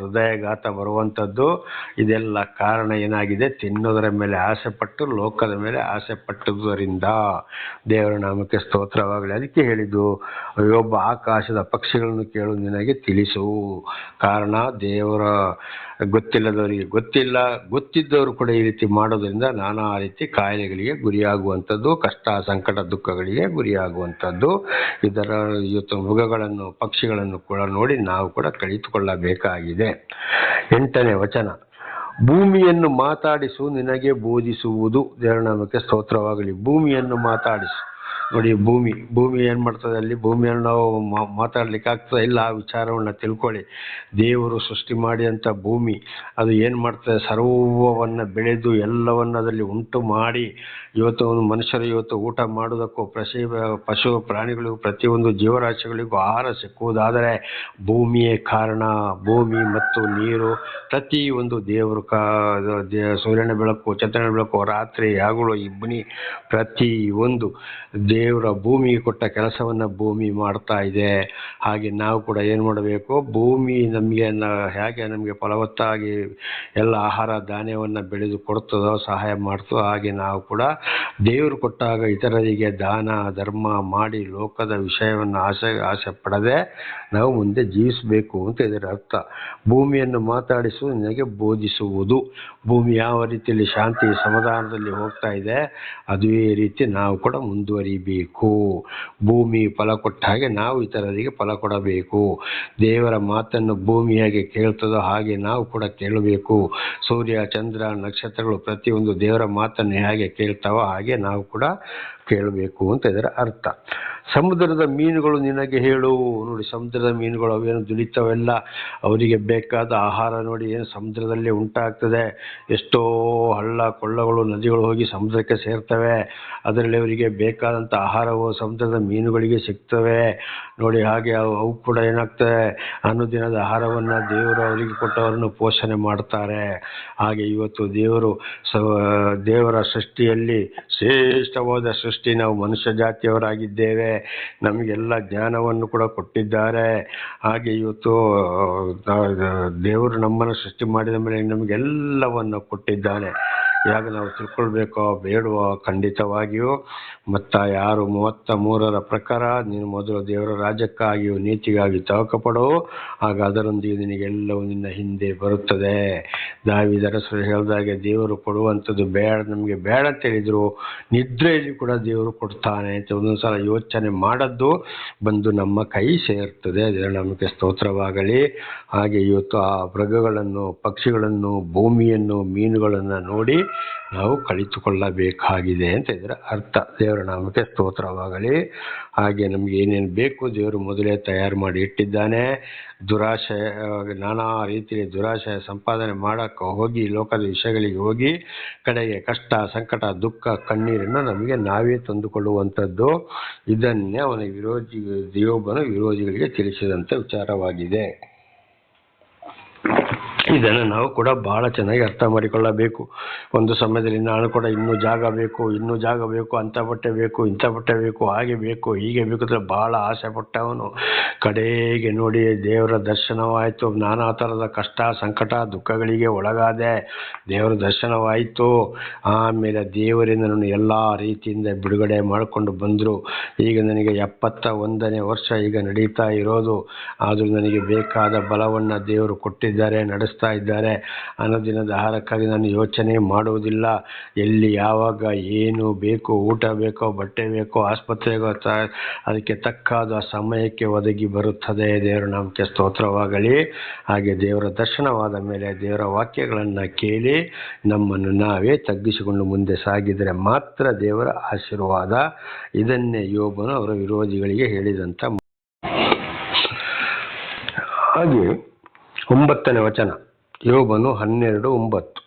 ಹೃದಯಾಘಾತ ಬರುವಂಥದ್ದು. ಇದೆಲ್ಲ ಕಾರಣ ಏನಾಗಿದೆ? ತಿನ್ನೋದರ ಮೇಲೆ ಆಸೆ ಪಟ್ಟು, ಲೋಕದ ಮೇಲೆ ಆಸೆ ಪಟ್ಟುದರಿಂದ. ದೇವರ ನಾಮಕ್ಕೆ ಸ್ತೋತ್ರವಾಗಲಿ. ಅದಕ್ಕೆ ಹೇಳಿದ್ದು, ಒಬ್ಬ ಆಕಾಶದ ಪಕ್ಷಿಗಳನ್ನು ಕೇಳು, ನಿನಗೆ ತಿಳಿಸು. ಕಾರಣ ದೇವರ ಗೊತ್ತಿಲ್ಲದವರಿಗೆ ಗೊತ್ತಿಲ್ಲ, ಗೊತ್ತಿದ್ದವರು ಕೂಡ ಈ ರೀತಿ ಮಾಡೋದ್ರಿಂದ ನಾನಾ ರೀತಿ ಕಾಯಿಲೆಗಳಿಗೆ ಗುರಿಯಾಗುವಂಥದ್ದು, ಕಷ್ಟ ಸಂಕಟ ದುಃಖಗಳಿಗೆ ಗುರಿಯಾಗುವಂಥದ್ದು. ಇದರ ಇವತ್ತು ಮೃಗಗಳನ್ನು ಪಕ್ಷಿಗಳನ್ನು ಕೂಡ ನೋಡಿ ನಾವು ಕೂಡ ಕಲಿತುಕೊಳ್ಳಬೇಕಾಗಿದೆ. 8ನೇ ವಚನ, ಭೂಮಿಯನ್ನು ಮಾತಾಡಿಸು, ನಿನಗೆ ಬೋಧಿಸುವುದು. ದೇವರ ನಾಮಕ್ಕೆ ಸ್ತೋತ್ರವಾಗಲಿ. ಭೂಮಿಯನ್ನು ಮಾತಾಡಿಸು. ನೋಡಿ, ಭೂಮಿ ಏನು ಮಾಡ್ತದೆ? ಅಲ್ಲಿ ಭೂಮಿಯನ್ನು ನಾವು ಮಾತಾಡ್ಲಿಕ್ಕೆ ಆಗ್ತದೆ ಇಲ್ಲ? ಆ ವಿಚಾರವನ್ನು ತಿಳ್ಕೊಳ್ಳಿ. ದೇವರು ಸೃಷ್ಟಿ ಮಾಡಿದಂಥ ಭೂಮಿ ಅದು ಏನು ಮಾಡ್ತದೆ? ಸರ್ವವನ್ನು ಬೆಳೆದು ಎಲ್ಲವನ್ನು ಅದರಲ್ಲಿ ಉಂಟು ಮಾಡಿ, ಇವತ್ತು ಮನುಷ್ಯರು ಇವತ್ತು ಊಟ ಮಾಡೋದಕ್ಕೂ ಪಶು ಪ್ರಾಣಿಗಳಿಗೂ ಪ್ರತಿಯೊಂದು ಜೀವರಾಶಿಗಳಿಗೂ ಆಹಾರ ಸಿಕ್ಕುವುದಾದರೆ ಭೂಮಿಯೇ ಕಾರಣ. ಭೂಮಿ ಮತ್ತು ನೀರು, ಪ್ರತಿಯೊಂದು ದೇವರು ಸೂರ್ಯನ ಬೆಳಕು, ಚಂದ್ರನ ಬೆಳಕು, ರಾತ್ರಿ ಹಗಲು ಇಬ್ಬನಿ, ಪ್ರತಿಯೊಂದು ದೇವರ ಭೂಮಿಗೆ ಕೊಟ್ಟ ಕೆಲಸವನ್ನು ಭೂಮಿ ಮಾಡ್ತಾ ಇದೆ. ಹಾಗೆ ನಾವು ಕೂಡ ಏನು ಮಾಡಬೇಕು? ಭೂಮಿ ಹೇಗೆ ನಮಗೆ ಫಲವತ್ತಾಗಿ ಎಲ್ಲ ಆಹಾರ ಧಾನ್ಯವನ್ನು ಬೆಳೆದು ಕೊಡ್ತದೋ, ಸಹಾಯ ಮಾಡ್ತದೋ, ಹಾಗೆ ನಾವು ಕೂಡ ದೇವರು ಕೊಟ್ಟಾಗ ಇತರರಿಗೆ ದಾನ ಧರ್ಮ ಮಾಡಿ ಲೋಕದ ವಿಷಯವನ್ನು ಆಸೆ ಪಡದೆ ನಾವು ಮುಂದೆ ಜೀವಿಸಬೇಕು ಅಂತ ಇದರ ಅರ್ಥ. ಭೂಮಿಯನ್ನು ಮಾತಾಡಿಸು, ನಿನಗೆ ಬೋಧಿಸುವುದು. ಭೂಮಿ ಯಾವ ರೀತಿಯಲ್ಲಿ ಶಾಂತಿ ಸಮಾಧಾನದಲ್ಲಿ ಹೋಗ್ತಾ ಇದೆ, ಅದೇ ರೀತಿ ನಾವು ಕೂಡ ಮುಂದುವರಿಬೇಕು. ಭೂಮಿ ಫಲ ಕೊಟ್ಟ ಹಾಗೆ ನಾವು ಇತರರಿಗೆ ಫಲ ಕೊಡಬೇಕು. ದೇವರ ಮಾತನ್ನು ಭೂಮಿ ಹೇಗೆ ಕೇಳ್ತದೋ ಹಾಗೆ ನಾವು ಕೂಡ ಕೇಳಬೇಕು. ಸೂರ್ಯ ಚಂದ್ರ ನಕ್ಷತ್ರಗಳು ಪ್ರತಿಯೊಂದು ದೇವರ ಮಾತನ್ನು ಹೇಗೆ ಕೇಳ್ತಾವೋ ಹಾಗೆ ನಾವು ಕೂಡ ಕೇಳಬೇಕು ಅಂತ ಇದರ ಅರ್ಥ. ಸಮುದ್ರದ ಮೀನುಗಳು ನಿನಗೆ ಹೇಳು. ನೋಡಿ, ಸಮುದ್ರದ ಮೀನುಗಳು ಅವೇನು ದುಡಿತಾವೆಲ್ಲ, ಅವರಿಗೆ ಬೇಕಾದ ಆಹಾರ ನೋಡಿ ಏನು ಸಮುದ್ರದಲ್ಲಿ ಉಂಟಾಗ್ತದೆ. ಎಷ್ಟೋ ಹಳ್ಳ ಕೊಳ್ಳಗಳು ನದಿಗಳು ಹೋಗಿ ಸಮುದ್ರಕ್ಕೆ ಸೇರ್ತವೆ. ಅದರಲ್ಲಿ ಅವರಿಗೆ ಬೇಕಾದಂಥ ಆಹಾರವು ಸಮುದ್ರದ ಮೀನುಗಳಿಗೆ ಸಿಗ್ತವೆ. ನೋಡಿ, ಹಾಗೆ ಅವು ಕೂಡ ಏನಾಗ್ತವೆ? ಅನುದಿನದ ಆಹಾರವನ್ನು ದೇವರು ಅವರಿಗೆ ಕೊಟ್ಟವರನ್ನು ಪೋಷಣೆ ಮಾಡ್ತಾರೆ. ಹಾಗೆ ಇವತ್ತು ದೇವರ ಸೃಷ್ಟಿಯಲ್ಲಿ ಶ್ರೇಷ್ಠವಾದ ಸೃಷ್ಟಿ ನಾವು ಮನುಷ್ಯ ಜಾತಿಯವರಾಗಿದ್ದೇವೆ. ನಮಗೆಲ್ಲ ಜ್ಞಾನವನ್ನು ಕೂಡ ಕೊಟ್ಟಿದ್ದಾರೆ. ಹಾಗೆ ಇವತ್ತು ದೇವರು ನಮ್ಮನ್ನು ಸೃಷ್ಟಿ ಮಾಡಿದ ಮೇಲೆ ನಮಗೆಲ್ಲವನ್ನು ಕೊಟ್ಟಿದ್ದಾನೆ. ಯಾಕೆ ನಾವು ತಿಳ್ಕೊಳ್ಬೇಕೋ ಬೇಡವೋ? ಖಂಡಿತವಾಗಿಯೂ. ಮತ್ತು 6:33 ಪ್ರಕಾರ ನೀನು ಮೊದಲು ದೇವರ ರಾಜ್ಯಕ್ಕಾಗಿಯೂ ನೀತಿಗಾಗಿ ತವಕಪಡು, ಆಗ ಅದರೊಂದಿಗೆ ನಿನಗೆಲ್ಲವೂ ನಿನ್ನ ಹಿಂದೆ ಬರುತ್ತದೆ. ದಾವೀದ ಅರಸರು ಹೇಳಿದಾಗೆ ದೇವರು ಕೊಡುವಂಥದ್ದು ನಮಗೆ ಬೇಡ ಅಂತ ಹೇಳಿದ್ರು, ನಿದ್ರೆಯಲ್ಲಿ ಕೂಡ ದೇವರು ಕೊಡ್ತಾನೆ ಅಂತ ಒಂದೊಂದು ಸಲ ಯೋಚನೆ ಮಾಡದ್ದು ಬಂದು ನಮ್ಮ ಕೈ ಸೇರ್ತದೆ. ಅದರ ನಮಗೆ ಸ್ತೋತ್ರವಾಗಲಿ. ಹಾಗೆ ಇವತ್ತು ಆ ಮೃಗಗಳನ್ನು, ಪಕ್ಷಿಗಳನ್ನು, ಭೂಮಿಯನ್ನು, ಮೀನುಗಳನ್ನು ನೋಡಿ ನಾವು ಕಲಿತುಕೊಳ್ಳಬೇಕಾಗಿದೆ ಅಂತ ಇದರ ಅರ್ಥ. ದೇವರ ನಾಮಕ್ಕೆ ಸ್ತೋತ್ರವಾಗಲಿ. ಹಾಗೆ ನಮಗೆ ಏನೇನು ಬೇಕು ದೇವರು ಮೊದಲೇ ತಯಾರು ಮಾಡಿ ಇಟ್ಟಿದ್ದಾನೆ. ದುರಾಶೆ, ನಾನಾ ರೀತಿಯಲ್ಲಿ ದುರಾಶೆ ಸಂಪಾದನೆ ಮಾಡೋಕ್ಕೆ ಹೋಗಿ ಲೋಕದ ವಿಷಯಗಳಿಗೆ ಹೋಗಿ ಕಡೆಗೆ ಕಷ್ಟ ಸಂಕಟ ದುಃಖ ಕಣ್ಣೀರನ್ನು ನಮಗೆ ನಾವೇ ತಂದುಕೊಳ್ಳುವಂಥದ್ದು. ಇದನ್ನೇ ಯೋಬನು ವಿರೋಧಿಗಳಿಗೆ ತಿಳಿಸಿದಂಥ ವಿಚಾರವಾಗಿದೆ. ಇದನ್ನು ನಾವು ಕೂಡ ಬಹಳ ಚೆನ್ನಾಗಿ ಅರ್ಥ ಮಾಡಿಕೊಳ್ಳಬೇಕು. ಒಂದು ಸಮಯದಲ್ಲಿ ನಾನು ಕೂಡ ಇನ್ನೂ ಜಾಗ ಬೇಕು, ಅಂಥ ಬಟ್ಟೆ ಬೇಕು, ಇಂಥ ಬಟ್ಟೆ ಬೇಕು, ಹಾಗೆ ಬೇಕು, ಹೀಗೆ ಬೇಕು ಅಂತ ಭಾಳ ಆಸೆ ಪಟ್ಟವನು ಕಡೆಗೆ ನೋಡಿ ದೇವರ ದರ್ಶನವಾಯಿತು. ನಾನಾ ಥರದ ಕಷ್ಟ ಸಂಕಟ ದುಃಖಗಳಿಗೆ ಒಳಗಾದೆ. ದೇವರ ದರ್ಶನವಾಯಿತು. ಆಮೇಲೆ ದೇವರಿಂದ ನಾನು ಎಲ್ಲ ರೀತಿಯಿಂದ ಬಿಡುಗಡೆ ಮಾಡಿಕೊಂಡು ಬಂದರು. ಈಗ ನನಗೆ 71ನೇ ವರ್ಷ ಈಗ ನಡೀತಾ ಇರೋದು. ಆದರೂ ನನಗೆ ಬೇಕಾದ ಬಲವನ್ನು ದೇವರು ಕೊಟ್ಟಿದ್ದಾರೆ, ನಡೆಸ್ತಾ ಕೊಡ್ತಾ ಇದ್ದಾರೆ. ಅನುದಿನದ ಆಹಾರಕ್ಕಾಗಿ ನಾನು ಯೋಚನೆ ಮಾಡುವುದಿಲ್ಲ. ಎಲ್ಲಿ ಯಾವಾಗ ಏನು ಬೇಕು, ಊಟ ಬೇಕೋ, ಬಟ್ಟೆ ಬೇಕೋ, ಆಸ್ಪತ್ರೆಗೋ, ಅದಕ್ಕೆ ತಕ್ಕಾದ ಸಮಯಕ್ಕೆ ಒದಗಿ ಬರುತ್ತದೆ. ದೇವರ ನಾಮಕ್ಕೆ ಸ್ತೋತ್ರವಾಗಲಿ. ಹಾಗೆ ದೇವರ ದರ್ಶನವಾದ ಮೇಲೆ ದೇವರ ವಾಕ್ಯಗಳನ್ನು ಕೇಳಿ ನಮ್ಮನ್ನು ನಾವೇ ತಗ್ಗಿಸಿಕೊಂಡು ಮುಂದೆ ಸಾಗಿದರೆ ಮಾತ್ರ ದೇವರ ಆಶೀರ್ವಾದ. ಇದನ್ನೇ ಯೋಬನು ಅವರ ವಿರೋಧಿಗಳಿಗೆ ಹೇಳಿದಂಥ. ಹಾಗೆ 9ನೇ ವಚನ, ಯೋಬನು 12:9.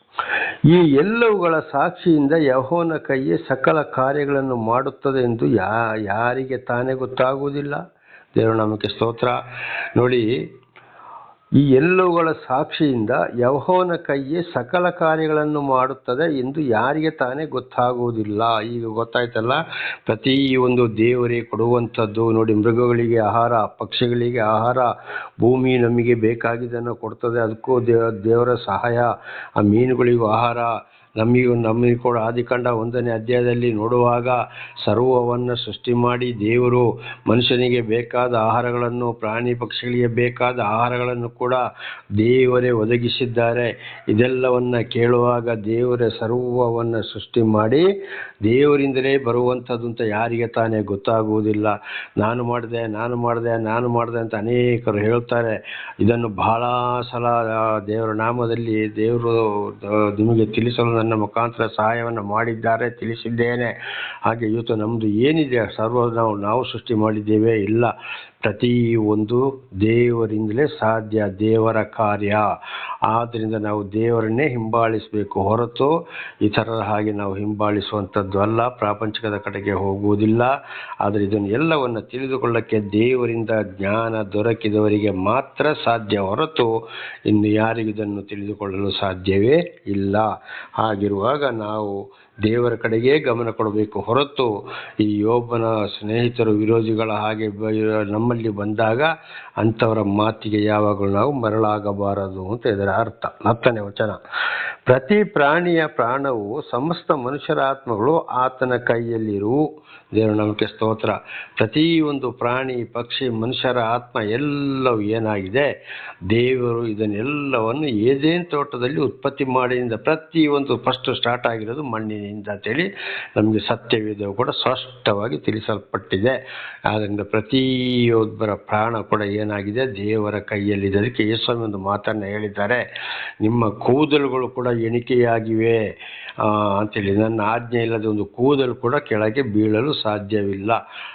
ಈ ಎಲ್ಲವುಗಳ ಸಾಕ್ಷಿಯಿಂದ ಯೆಹೋವನ ಕೈಯೇ ಸಕಲ ಕಾರ್ಯಗಳನ್ನು ಮಾಡುತ್ತದೆ ಎಂದು ಯಾರಿಗೆ ತಾನೇ ಗೊತ್ತಾಗುವುದಿಲ್ಲ. ದೇವರ ನಾಮಕ್ಕೆ ಸ್ತೋತ್ರ. ನೋಡಿ, ಈ ಎಲ್ಲವುಗಳ ಸಾಕ್ಷಿಯಿಂದ ಯೆಹೋವನ ಕೈಯೇ ಸಕಲ ಕಾರ್ಯಗಳನ್ನು ಮಾಡುತ್ತದೆ ಎಂದು ಯಾರಿಗೆ ತಾನೇ ಗೊತ್ತಾಗುವುದಿಲ್ಲ. ಈಗ ಗೊತ್ತಾಯ್ತಲ್ಲ, ಪ್ರತಿ ಒಂದು ದೇವರೇ ಕೊಡುವಂಥದ್ದು. ನೋಡಿ, ಮೃಗಗಳಿಗೆ ಆಹಾರ, ಪಕ್ಷಿಗಳಿಗೆ ಆಹಾರ, ಭೂಮಿ ನಮಗೆ ಬೇಕಾಗಿದ್ದನ್ನು ಕೊಡ್ತದೆ, ಅದಕ್ಕೂ ದೇವರ ಸಹಾಯ. ಆ ಮೀನುಗಳಿಗೂ ಆಹಾರ, ನಮಗೆ ಕೂಡ ಆದಿಕಾಂಡ 1ನೇ ಅಧ್ಯಾಯದಲ್ಲಿ ನೋಡುವಾಗ ಸರ್ವವನ್ನು ಸೃಷ್ಟಿ ಮಾಡಿ ದೇವರು ಮನುಷ್ಯನಿಗೆ ಬೇಕಾದ ಆಹಾರಗಳನ್ನು, ಪ್ರಾಣಿ ಪಕ್ಷಿಗಳಿಗೆ ಬೇಕಾದ ಆಹಾರಗಳನ್ನು ಕೂಡ ದೇವರೇ ಒದಗಿಸಿದ್ದಾರೆ. ಇದೆಲ್ಲವನ್ನು ಕೇಳುವಾಗ ದೇವರೇ ಸರ್ವವನ್ನು ಸೃಷ್ಟಿ ಮಾಡಿ ದೇವರಿಂದಲೇ ಬರುವಂಥದ್ದು ಅಂತ ಯಾರಿಗೆ ತಾನೇ ಗೊತ್ತಾಗುವುದಿಲ್ಲ. ನಾನು ಮಾಡಿದೆ ಅಂತ ಅನೇಕರು ಹೇಳ್ತಾರೆ. ಇದನ್ನು ಬಹಳ ಸಲ ದೇವರ ನಾಮದಲ್ಲಿ ದೇವರು ನಿಮಗೆ ತಿಳಿಸಲು ನನ್ನ ಮುಖಾಂತರ ಸಹಾಯವನ್ನು ಮಾಡಿದ್ದಾರೆ, ತಿಳಿಸಿದ್ದೇನೆ. ಹಾಗೆ ಇವತ್ತು ನಮ್ಮದು ಏನಿದೆ ಸರ್ವ ನಾವು ಸೃಷ್ಟಿ ಮಾಡಿದ್ದೇವೆ ಇಲ್ಲ. ಪ್ರತಿಯೊಂದು ದೇವರಿಂದಲೇ ಸಾಧ್ಯ, ದೇವರ ಕಾರ್ಯ. ಆದ್ದರಿಂದ ನಾವು ದೇವರನ್ನೇ ಹಿಂಬಾಲಿಸಬೇಕು ಹೊರತು ಇತರರ ಹಾಗೆ ನಾವು ಹಿಂಬಾಲಿಸುವಂಥದ್ದು ಅಲ್ಲ, ಪ್ರಾಪಂಚಿಕದ ಕಡೆಗೆ ಹೋಗುವುದಿಲ್ಲ. ಆದರೆ ಇದನ್ನು ಎಲ್ಲವನ್ನು ತಿಳಿದುಕೊಳ್ಳಕ್ಕೆ ದೇವರಿಂದ ಜ್ಞಾನ ದೊರಕಿದವರಿಗೆ ಮಾತ್ರ ಸಾಧ್ಯ ಹೊರತು ಇನ್ನು ಯಾರಿಗೂ ಇದನ್ನು ತಿಳಿದುಕೊಳ್ಳಲು ಸಾಧ್ಯವೇ ಇಲ್ಲ. ಹಾಗಿರುವಾಗ ನಾವು ದೇವರ ಕಡೆಗೇ ಗಮನ ಕೊಡಬೇಕು ಹೊರತು ಈ ಯೋಬನ ಸ್ನೇಹಿತರು, ವಿರೋಧಿಗಳ ಹಾಗೆ ನಮ್ಮಲ್ಲಿ ಬಂದಾಗ ಅಂಥವರ ಮಾತಿಗೆ ಯಾವಾಗಲೂ ನಾವು ಮರಳಾಗಬಾರದು ಅಂತ ಇದರ ಅರ್ಥ. 10ನೇ ವಚನ, ಪ್ರತಿ ಪ್ರಾಣಿಯ ಪ್ರಾಣವು ಸಮಸ್ತ ಮನುಷ್ಯರ ಆತ್ಮಗಳು ಆತನ ಕೈಯಲ್ಲಿರುವು. ದೇವರ ನಾಮಕ್ಕೆ ಸ್ತೋತ್ರ. ಪ್ರತಿಯೊಂದು ಪ್ರಾಣಿ, ಪಕ್ಷಿ, ಮನುಷ್ಯರ ಆತ್ಮ ಎಲ್ಲವೂ ಏನಾಗಿದೆ, ದೇವರು ಇದನ್ನೆಲ್ಲವನ್ನು ಏದೇನ್ ತೋಟದಲ್ಲಿ ಉತ್ಪತ್ತಿ ಮಾಡಿದಿಂದ ಪ್ರತಿಯೊಂದು ಫಸ್ಟ್ ಸ್ಟಾರ್ಟ್ ಆಗಿರೋದು ಮಣ್ಣಿನಿಂದ ಅಂತೇಳಿ ನಮಗೆ ಸತ್ಯವೇದವು ಕೂಡ ಸ್ಪಷ್ಟವಾಗಿ ತಿಳಿಸಲ್ಪಟ್ಟಿದೆ. ಆದ್ದರಿಂದ ಪ್ರತಿಯೊಬ್ಬರ ಪ್ರಾಣ ಕೂಡ ಏನಾಗಿದೆ, ದೇವರ ಕೈಯಲ್ಲಿದೆ. ಅದಕ್ಕೆ ಯೇಸು ಒಂದು ಮಾತನ್ನು ಹೇಳಿದ್ದಾರೆ, ನಿಮ್ಮ ಕೂದಲುಗಳು ಕೂಡ ಎಣಿಕೆಯಾಗಿವೆ ಅಂತೇಳಿ, ನನ್ನ ಆಜ್ಞೆ ಇಲ್ಲದೆ ಒಂದು ಕೂದಲು ಕೂಡ ಕೆಳಗೆ ಬೀಳಲು ಸಾಧ್ಯವಿಲ್ಲ.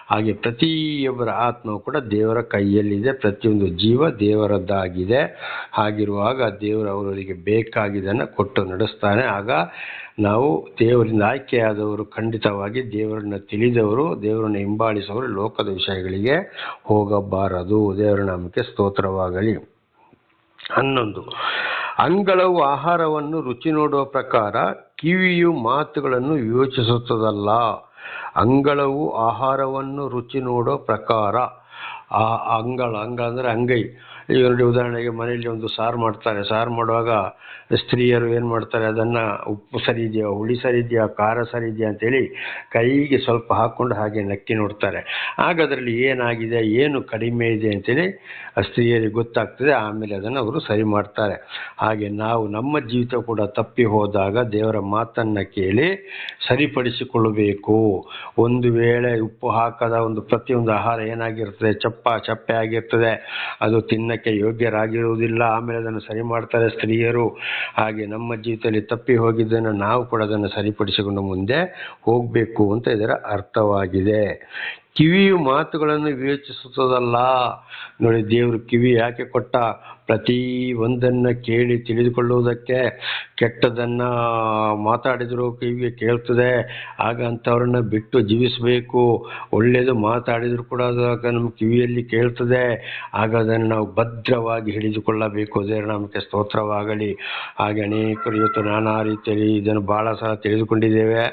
ಹಾಗೆ ಪ್ರತಿಯೊಬ್ಬರ ಆತ್ಮವು ಕೂಡ ದೇವರ ಕೈಯಲ್ಲಿದೆ. ಪ್ರತಿಯೊಂದು ಜೀವ ದೇವರದ್ದಾಗಿದೆ. ಹಾಗಿರುವಾಗ ದೇವರು ಅವರಿಗೆ ಬೇಕಾಗಿದ್ದನ್ನು ಕೊಟ್ಟು ನಡೆಸ್ತಾನೆ. ಆಗ ನಾವು ದೇವರಿಂದ ಆಯ್ಕೆಯಾದವರು, ಖಂಡಿತವಾಗಿ ದೇವರನ್ನು ತಿಳಿದವರು, ದೇವರನ್ನು ಹಿಂಬಾಲಿಸುವವರು ಲೋಕದ ವಿಷಯಗಳಿಗೆ ಹೋಗಬಾರದು. ದೇವರ ನಾಮಕ್ಕೆ ಸ್ತೋತ್ರವಾಗಲಿ. 11, ಅಂಗಳವು ಆಹಾರವನ್ನು ರುಚಿ ನೋಡುವ ಪ್ರಕಾರ ಕಿವಿಯು ಮಾತುಗಳನ್ನು ಯೋಚಿಸುತ್ತದಲ್ಲ. ಅಂಗಳವು ಆಹಾರವನ್ನು ರುಚಿ ನೋಡೋ ಪ್ರಕಾರ. ಅಂಗಳ ಅಂದರೆ ಅಂಗೈ. ಈಗ ನೋಡಿ, ಉದಾಹರಣೆಗೆ ಮನೆಯಲ್ಲಿ ಒಂದು ಸಾರು ಮಾಡ್ತಾರೆ. ಸಾರು ಮಾಡುವಾಗ ಸ್ತ್ರೀಯರು ಏನು ಮಾಡ್ತಾರೆ, ಅದನ್ನು ಉಪ್ಪು ಸರಿ ಇದೆಯಾ, ಹುಳಿ ಸರಿ ಇದೆಯಾ, ಖಾರ ಸರಿ ಇದೆಯಾ ಅಂತೇಳಿ ಕೈಗೆ ಸ್ವಲ್ಪ ಹಾಕ್ಕೊಂಡು ಹಾಗೆ ನಕ್ಕಿ ನೋಡ್ತಾರೆ. ಆಗ ಅದರಲ್ಲಿ ಏನಾಗಿದೆ, ಏನು ಕಡಿಮೆ ಇದೆ ಅಂತೇಳಿ ಸ್ತ್ರೀಯರಿಗೆ ಗೊತ್ತಾಗ್ತದೆ. ಆಮೇಲೆ ಅದನ್ನು ಅವರು ಸರಿ ಮಾಡ್ತಾರೆ. ಹಾಗೆ ನಾವು ನಮ್ಮ ಜೀವಿತ ಕೂಡ ತಪ್ಪಿ ಹೋದಾಗ ದೇವರ ಮಾತನ್ನು ಕೇಳಿ ಸರಿಪಡಿಸಿಕೊಳ್ಳಬೇಕು. ಒಂದು ವೇಳೆ ಉಪ್ಪು ಹಾಕದ ಪ್ರತಿಯೊಂದು ಆಹಾರ ಏನಾಗಿರ್ತದೆ, ಚಪ್ಪೆ ಆಗಿರ್ತದೆ, ಅದು ತಿನ್ನಕ್ಕೆ ಯೋಗ್ಯರಾಗಿರುವುದಿಲ್ಲ. ಆಮೇಲೆ ಅದನ್ನು ಸರಿ ಮಾಡ್ತಾರೆ ಸ್ತ್ರೀಯರು. ಹಾಗೆ ನಮ್ಮ ಜೀವಿತದಲ್ಲಿ ತಪ್ಪಿ ಹೋಗಿದ್ದನ್ನು ನಾವು ಕೂಡ ಅದನ್ನು ಸರಿಪಡಿಸಿಕೊಂಡು ಮುಂದೆ ಹೋಗಬೇಕು ಅಂತ ಇದರ ಅರ್ಥವಾಗಿದೆ. ಕಿವಿಯು ಮಾತುಗಳನ್ನು ವಿವೇಚಿಸುತ್ತದಲ್ಲ. ನೋಡಿ, ದೇವರು ಕಿವಿ ಯಾಕೆ ಕೊಟ್ಟ, ಪ್ರತಿ ಒಂದನ್ನು ಕೇಳಿ ತಿಳಿದುಕೊಳ್ಳುವುದಕ್ಕೆ. ಕೆಟ್ಟದನ್ನು ಮಾತಾಡಿದರೂ ಕಿವಿಗೆ ಕೇಳ್ತದೆ, ಆಗ ಅಂಥವ್ರನ್ನ ಬಿಟ್ಟು ಜೀವಿಸಬೇಕು. ಒಳ್ಳೆಯದು ಮಾತಾಡಿದರೂ ಕೂಡ ಅದು ನಮ್ಮ ಕಿವಿಯಲ್ಲಿ ಕೇಳ್ತದೆ, ಆಗ ಅದನ್ನು ನಾವು ಭದ್ರವಾಗಿ ಹಿಡಿದುಕೊಳ್ಳಬೇಕು. ದೇವರ ನಾಮಕ್ಕೆ ಸ್ತೋತ್ರವಾಗಲಿ. ಹಾಗೆ ಅನೇಕರು ಇವತ್ತು ನಾನಾ ರೀತಿಯಲ್ಲಿ ಇದನ್ನು ಭಾಳ ಸಲ ತಿಳಿದುಕೊಂಡಿದ್ದೇವೆ.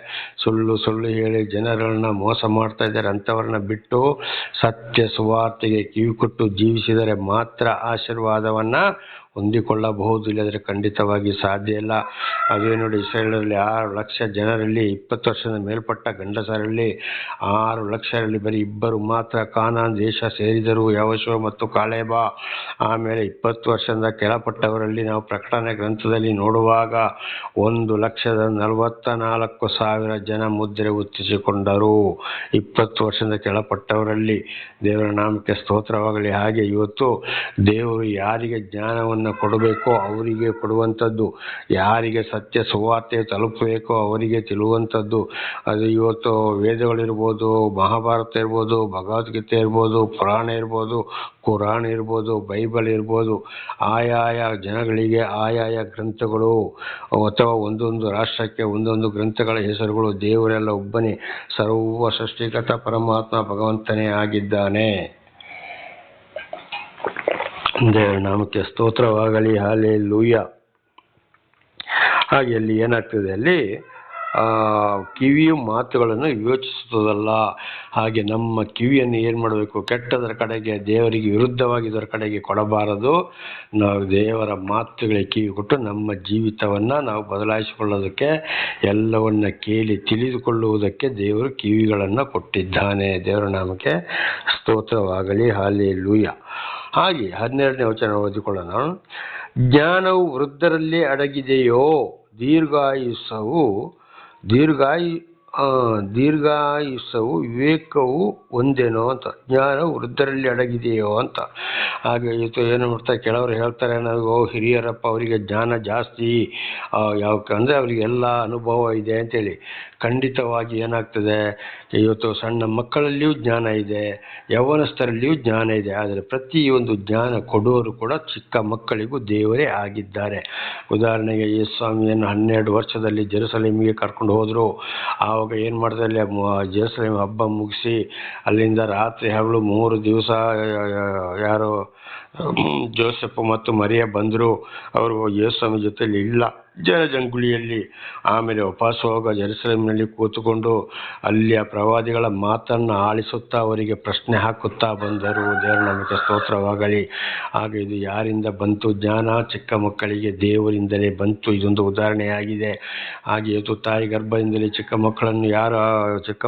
ಸುಳ್ಳು ಹೇಳಿ ಜನರನ್ನು ಮೋಸ ಮಾಡ್ತಾ ಇದ್ದಾರೆ. ಅಂಥವ್ರನ್ನ ಬಿಟ್ಟು ಸತ್ಯ ಸುವಾರ್ತೆಗೆ ಕಿವಿ ಕೊಟ್ಟು ಜೀವಿಸಿದರೆ ಮಾತ್ರ ಆಶೀರ್ವಾದವನ್ನು ಹೊಂದಿಕೊಳ್ಳಬಹುದು, ಇಲ್ಲದ್ರೆ ಖಂಡಿತವಾಗಿ ಸಾಧ್ಯ ಇಲ್ಲ. ಅದೇ ನೋಡಿ, ಇಸ್ರೇಲಲ್ಲಿ 6 ಲಕ್ಷ ಜನರಲ್ಲಿ 20 ವರ್ಷದ ಮೇಲ್ಪಟ್ಟ ಗಂಡಸರಲ್ಲಿ 6 ಲಕ್ಷರಲ್ಲಿ ಬರೀ 2 ಮಾತ್ರ ಕಾನಾನ್ ದೇಶ ಸೇರಿದರು, ಯೆಹೋಶುವ ಮತ್ತು ಕಾಲೇಬ. ಆಮೇಲೆ 20 ವರ್ಷದ ಕೆಳಪಟ್ಟವರಲ್ಲಿ ನಾವು ಪ್ರಕಟಣೆ ಗ್ರಂಥದಲ್ಲಿ ನೋಡುವಾಗ 1,44,000 ಜನ ಮುದ್ರೆ ಒತ್ತಿಸಿಕೊಂಡರು. 20 ವರ್ಷದ ಕೆಳಪಟ್ಟವರಲ್ಲಿ. ದೇವರ ನಾಮಕ್ಕೆ ಸ್ತೋತ್ರವಾಗಲಿ. ಹಾಗೆ ಇವತ್ತು ದೇವರು ಯಾರಿಗೆ ಜ್ಞಾನವನ್ನು ಕೊಡಬೇಕೋ ಅವರಿಗೆ ಕೊಡುವಂಥದ್ದು, ಯಾರಿಗೆ ಸತ್ಯ ಸುವಾರ್ತೆ ತಲುಪಬೇಕೋ ಅವರಿಗೆ ತಿಳುವಂಥದ್ದು. ಅದು ಇವತ್ತು ವೇದಗಳಿರ್ಬೋದು, ಮಹಾಭಾರತ ಇರ್ಬೋದು, ಭಗವದ್ಗೀತೆ ಇರ್ಬೋದು, ಪುರಾಣ ಇರ್ಬೋದು, ಕುರಾನ್ ಇರ್ಬೋದು, ಬೈಬಲ್ ಇರ್ಬೋದು, ಆಯಾಯ ಜನಗಳಿಗೆ ಆಯಾಯ ಗ್ರಂಥಗಳು ಅಥವಾ ಒಂದೊಂದು ರಾಷ್ಟ್ರಕ್ಕೆ ಒಂದೊಂದು ಗ್ರಂಥಗಳ ಹೆಸರುಗಳು. ದೇವರೆಲ್ಲ ಒಬ್ಬನೇ, ಸರ್ವ ಸೃಷ್ಟಿಕರ್ತ ಪರಮಾತ್ಮ ಭಗವಂತನೇ ಆಗಿದ್ದಾನೆ. ದೇವರ ನಾಮಕ್ಕೆ ಸ್ತೋತ್ರವಾಗಲಿ. ಹಲ್ಲೆಲೂಯಾ. ಹಾಗೆ ಅಲ್ಲಿ ಏನಾಗ್ತದೆ, ಅಲ್ಲಿ ಕಿವಿಯು ಮಾತುಗಳನ್ನು ಯೋಚಿಸುತ್ತದಲ್ಲ. ಹಾಗೆ ನಮ್ಮ ಕಿವಿಯನ್ನು ಏನು ಮಾಡಬೇಕು? ಕೆಟ್ಟದರ ಕಡೆಗೆ, ದೇವರಿಗೆ ವಿರುದ್ಧವಾಗಿದ್ದರ ಕಡೆಗೆ ಕೊಡಬಾರದು. ನಾವು ದೇವರ ಮಾತುಗಳಿಗೆ ಕಿವಿ ಕೊಟ್ಟು ನಮ್ಮ ಜೀವಿತವನ್ನು ನಾವು ಬದಲಾಯಿಸಿಕೊಳ್ಳೋದಕ್ಕೆ, ಎಲ್ಲವನ್ನ ಕೇಳಿ ತಿಳಿದುಕೊಳ್ಳುವುದಕ್ಕೆ ದೇವರು ಕಿವಿಗಳನ್ನು ಕೊಟ್ಟಿದ್ದಾನೆ. ದೇವರ ನಾಮಕ್ಕೆ ಸ್ತೋತ್ರವಾಗಲಿ. ಹಲ್ಲೆಲೂಯಾ. ಹಾಗೆ 12ನೇ ವಚನ ಓದಿಕೊಳ್ಳೋಣ. ಜ್ಞಾನವು ವೃದ್ಧರಲ್ಲಿ ಅಡಗಿದೆಯೋ? ದೀರ್ಘಾಯುಷ್ಯವು ವಿವೇಕವು ಒಂದೇನೋ ಅಂತ. ಜ್ಞಾನವು ವೃದ್ಧರಲ್ಲಿ ಅಡಗಿದೆಯೋ ಅಂತ. ಹಾಗೆ ಇವತ್ತು ಏನು ಮಾಡ್ತಾರೆ, ಕೆಲವರು ಹೇಳ್ತಾರೆ ನಾವು ಹಿರಿಯರಪ್ಪ, ಅವರಿಗೆ ಜ್ಞಾನ ಜಾಸ್ತಿ, ಯಾಕಂದರೆ ಅವರಿಗೆ ಎಲ್ಲ ಅನುಭವ ಇದೆ ಅಂತೇಳಿ. ಖಂಡಿತವಾಗಿ ಏನಾಗ್ತದೆ, ಇವತ್ತು ಸಣ್ಣ ಮಕ್ಕಳಲ್ಲಿಯೂ ಜ್ಞಾನ ಇದೆ, ಯೌವನಸ್ಥರಲ್ಲಿಯೂ ಜ್ಞಾನ ಇದೆ. ಆದರೆ ಪ್ರತಿಯೊಂದು ಜ್ಞಾನ ಕೊಡುವರು ಕೂಡ ಚಿಕ್ಕ ಮಕ್ಕಳಿಗೂ ದೇವರೇ ಆಗಿದ್ದಾರೆ. ಉದಾಹರಣೆಗೆ ಯೇಸು ಸ್ವಾಮಿಯನ್ನು 12 ವರ್ಷದಲ್ಲಿ ಜೆರುಸಲೇಮಿಗೆ ಕರ್ಕೊಂಡು ಹೋದರು. ಆವಾಗ ಏನು ಮಾಡ್ತಾರೆ, ಜೆರುಸಲೇಮ್ ಹಬ್ಬ ಮುಗಿಸಿ ಅಲ್ಲಿಂದ ರಾತ್ರಿ ಹಗಲು 3 ದಿವಸ ಯಾರೋ ಜೋಸೆಫ್ ಮತ್ತು ಮರಿಯ ಬಂದರು. ಅವರು ಯೇಸು ಸ್ವಾಮಿ ಜೊತೆಲಿ ಇಲ್ಲ, ಜನಜಂಗುಳಿಯಲ್ಲಿ. ಆಮೇಲೆ ಉಪವಾಸವಾಗ ಜೆರುಸಲೇಮಿನಲ್ಲಿ ಕೂತುಕೊಂಡು ಅಲ್ಲಿಯ ಪ್ರವಾದಿಗಳ ಮಾತನ್ನು ಆಲಿಸುತ್ತಾ ಅವರಿಗೆ ಪ್ರಶ್ನೆ ಹಾಕುತ್ತಾ ಬಂದರು. ದೇವರ ನಾಮಕ್ಕೆ ಸ್ತೋತ್ರವಾಗಲಿ. ಹಾಗೆ ಇದು ಯಾರಿಂದ ಬಂತು ಜ್ಞಾನ? ಚಿಕ್ಕ ಮಕ್ಕಳಿಗೆ ದೇವರಿಂದಲೇ ಬಂತು. ಇದೊಂದು ಉದಾಹರಣೆಯಾಗಿದೆ. ಹಾಗೆ ಇವತ್ತು ತಾಯಿ ಗರ್ಭದಿಂದಲೇ ಚಿಕ್ಕ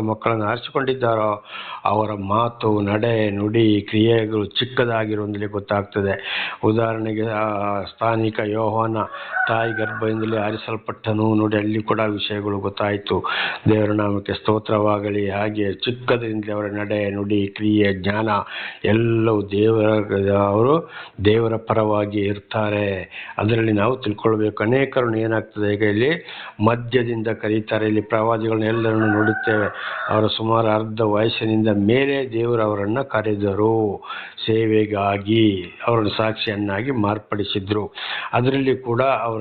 ಮಕ್ಕಳನ್ನು ಆರಿಸಿಕೊಂಡಿದ್ದಾರೋ ಅವರ ಮಾತು, ನಡೆ, ನುಡಿ, ಕ್ರಿಯೆಗಳು ಚಿಕ್ಕದಾಗಿರುವುದರಲ್ಲಿ ಗೊತ್ತಾಗ್ತದೆ. ಉದಾಹರಣೆಗೆ ಸ್ಥಾನಿಕ ಯೋಹಾನ ತಾಯಿ ಗರ್ಭದಿಂದಲೇ ಆರಿಸಲ್ಪಟ್ಟನು. ನೋಡಿ, ಅಲ್ಲಿ ಕೂಡ ವಿಷಯಗಳು ಗೊತ್ತಾಯಿತು. ದೇವರ ನಾಮಕ್ಕೆ ಸ್ತೋತ್ರವಾಗಲಿ. ಹಾಗೆ ಚಿಕ್ಕದರಿಂದಲೇ ಅವರ ನಡೆ, ನುಡಿ, ಕ್ರಿಯೆ, ಜ್ಞಾನ ಎಲ್ಲವೂ ಅವರು ದೇವರ ಪರವಾಗಿ ಇರ್ತಾರೆ. ಅದರಲ್ಲಿ ನಾವು ತಿಳ್ಕೊಳ್ಬೇಕು. ಅನೇಕರನ್ನು ಏನಾಗ್ತದೆ, ಈಗ ಇಲ್ಲಿ ಮಧ್ಯದಿಂದ ಕರೀತಾರೆ. ಇಲ್ಲಿ ಪ್ರವಾದಿಗಳನ್ನ ಎಲ್ಲರನ್ನು ನೋಡುತ್ತೇವೆ. ಅವರು ಸುಮಾರು ಅರ್ಧ ವಯಸ್ಸಿನಿಂದ ಮೇಲೆ ದೇವರು ಅವರನ್ನು ಕರೆದರು, ಸೇವೆಗಾಗಿ ಅವರನ್ನು ಸಾಕ್ಷಿಯನ್ನಾಗಿ ಮಾರ್ಪಡಿಸಿದ್ರು. ಅದರಲ್ಲಿ ಕೂಡ ಅವರ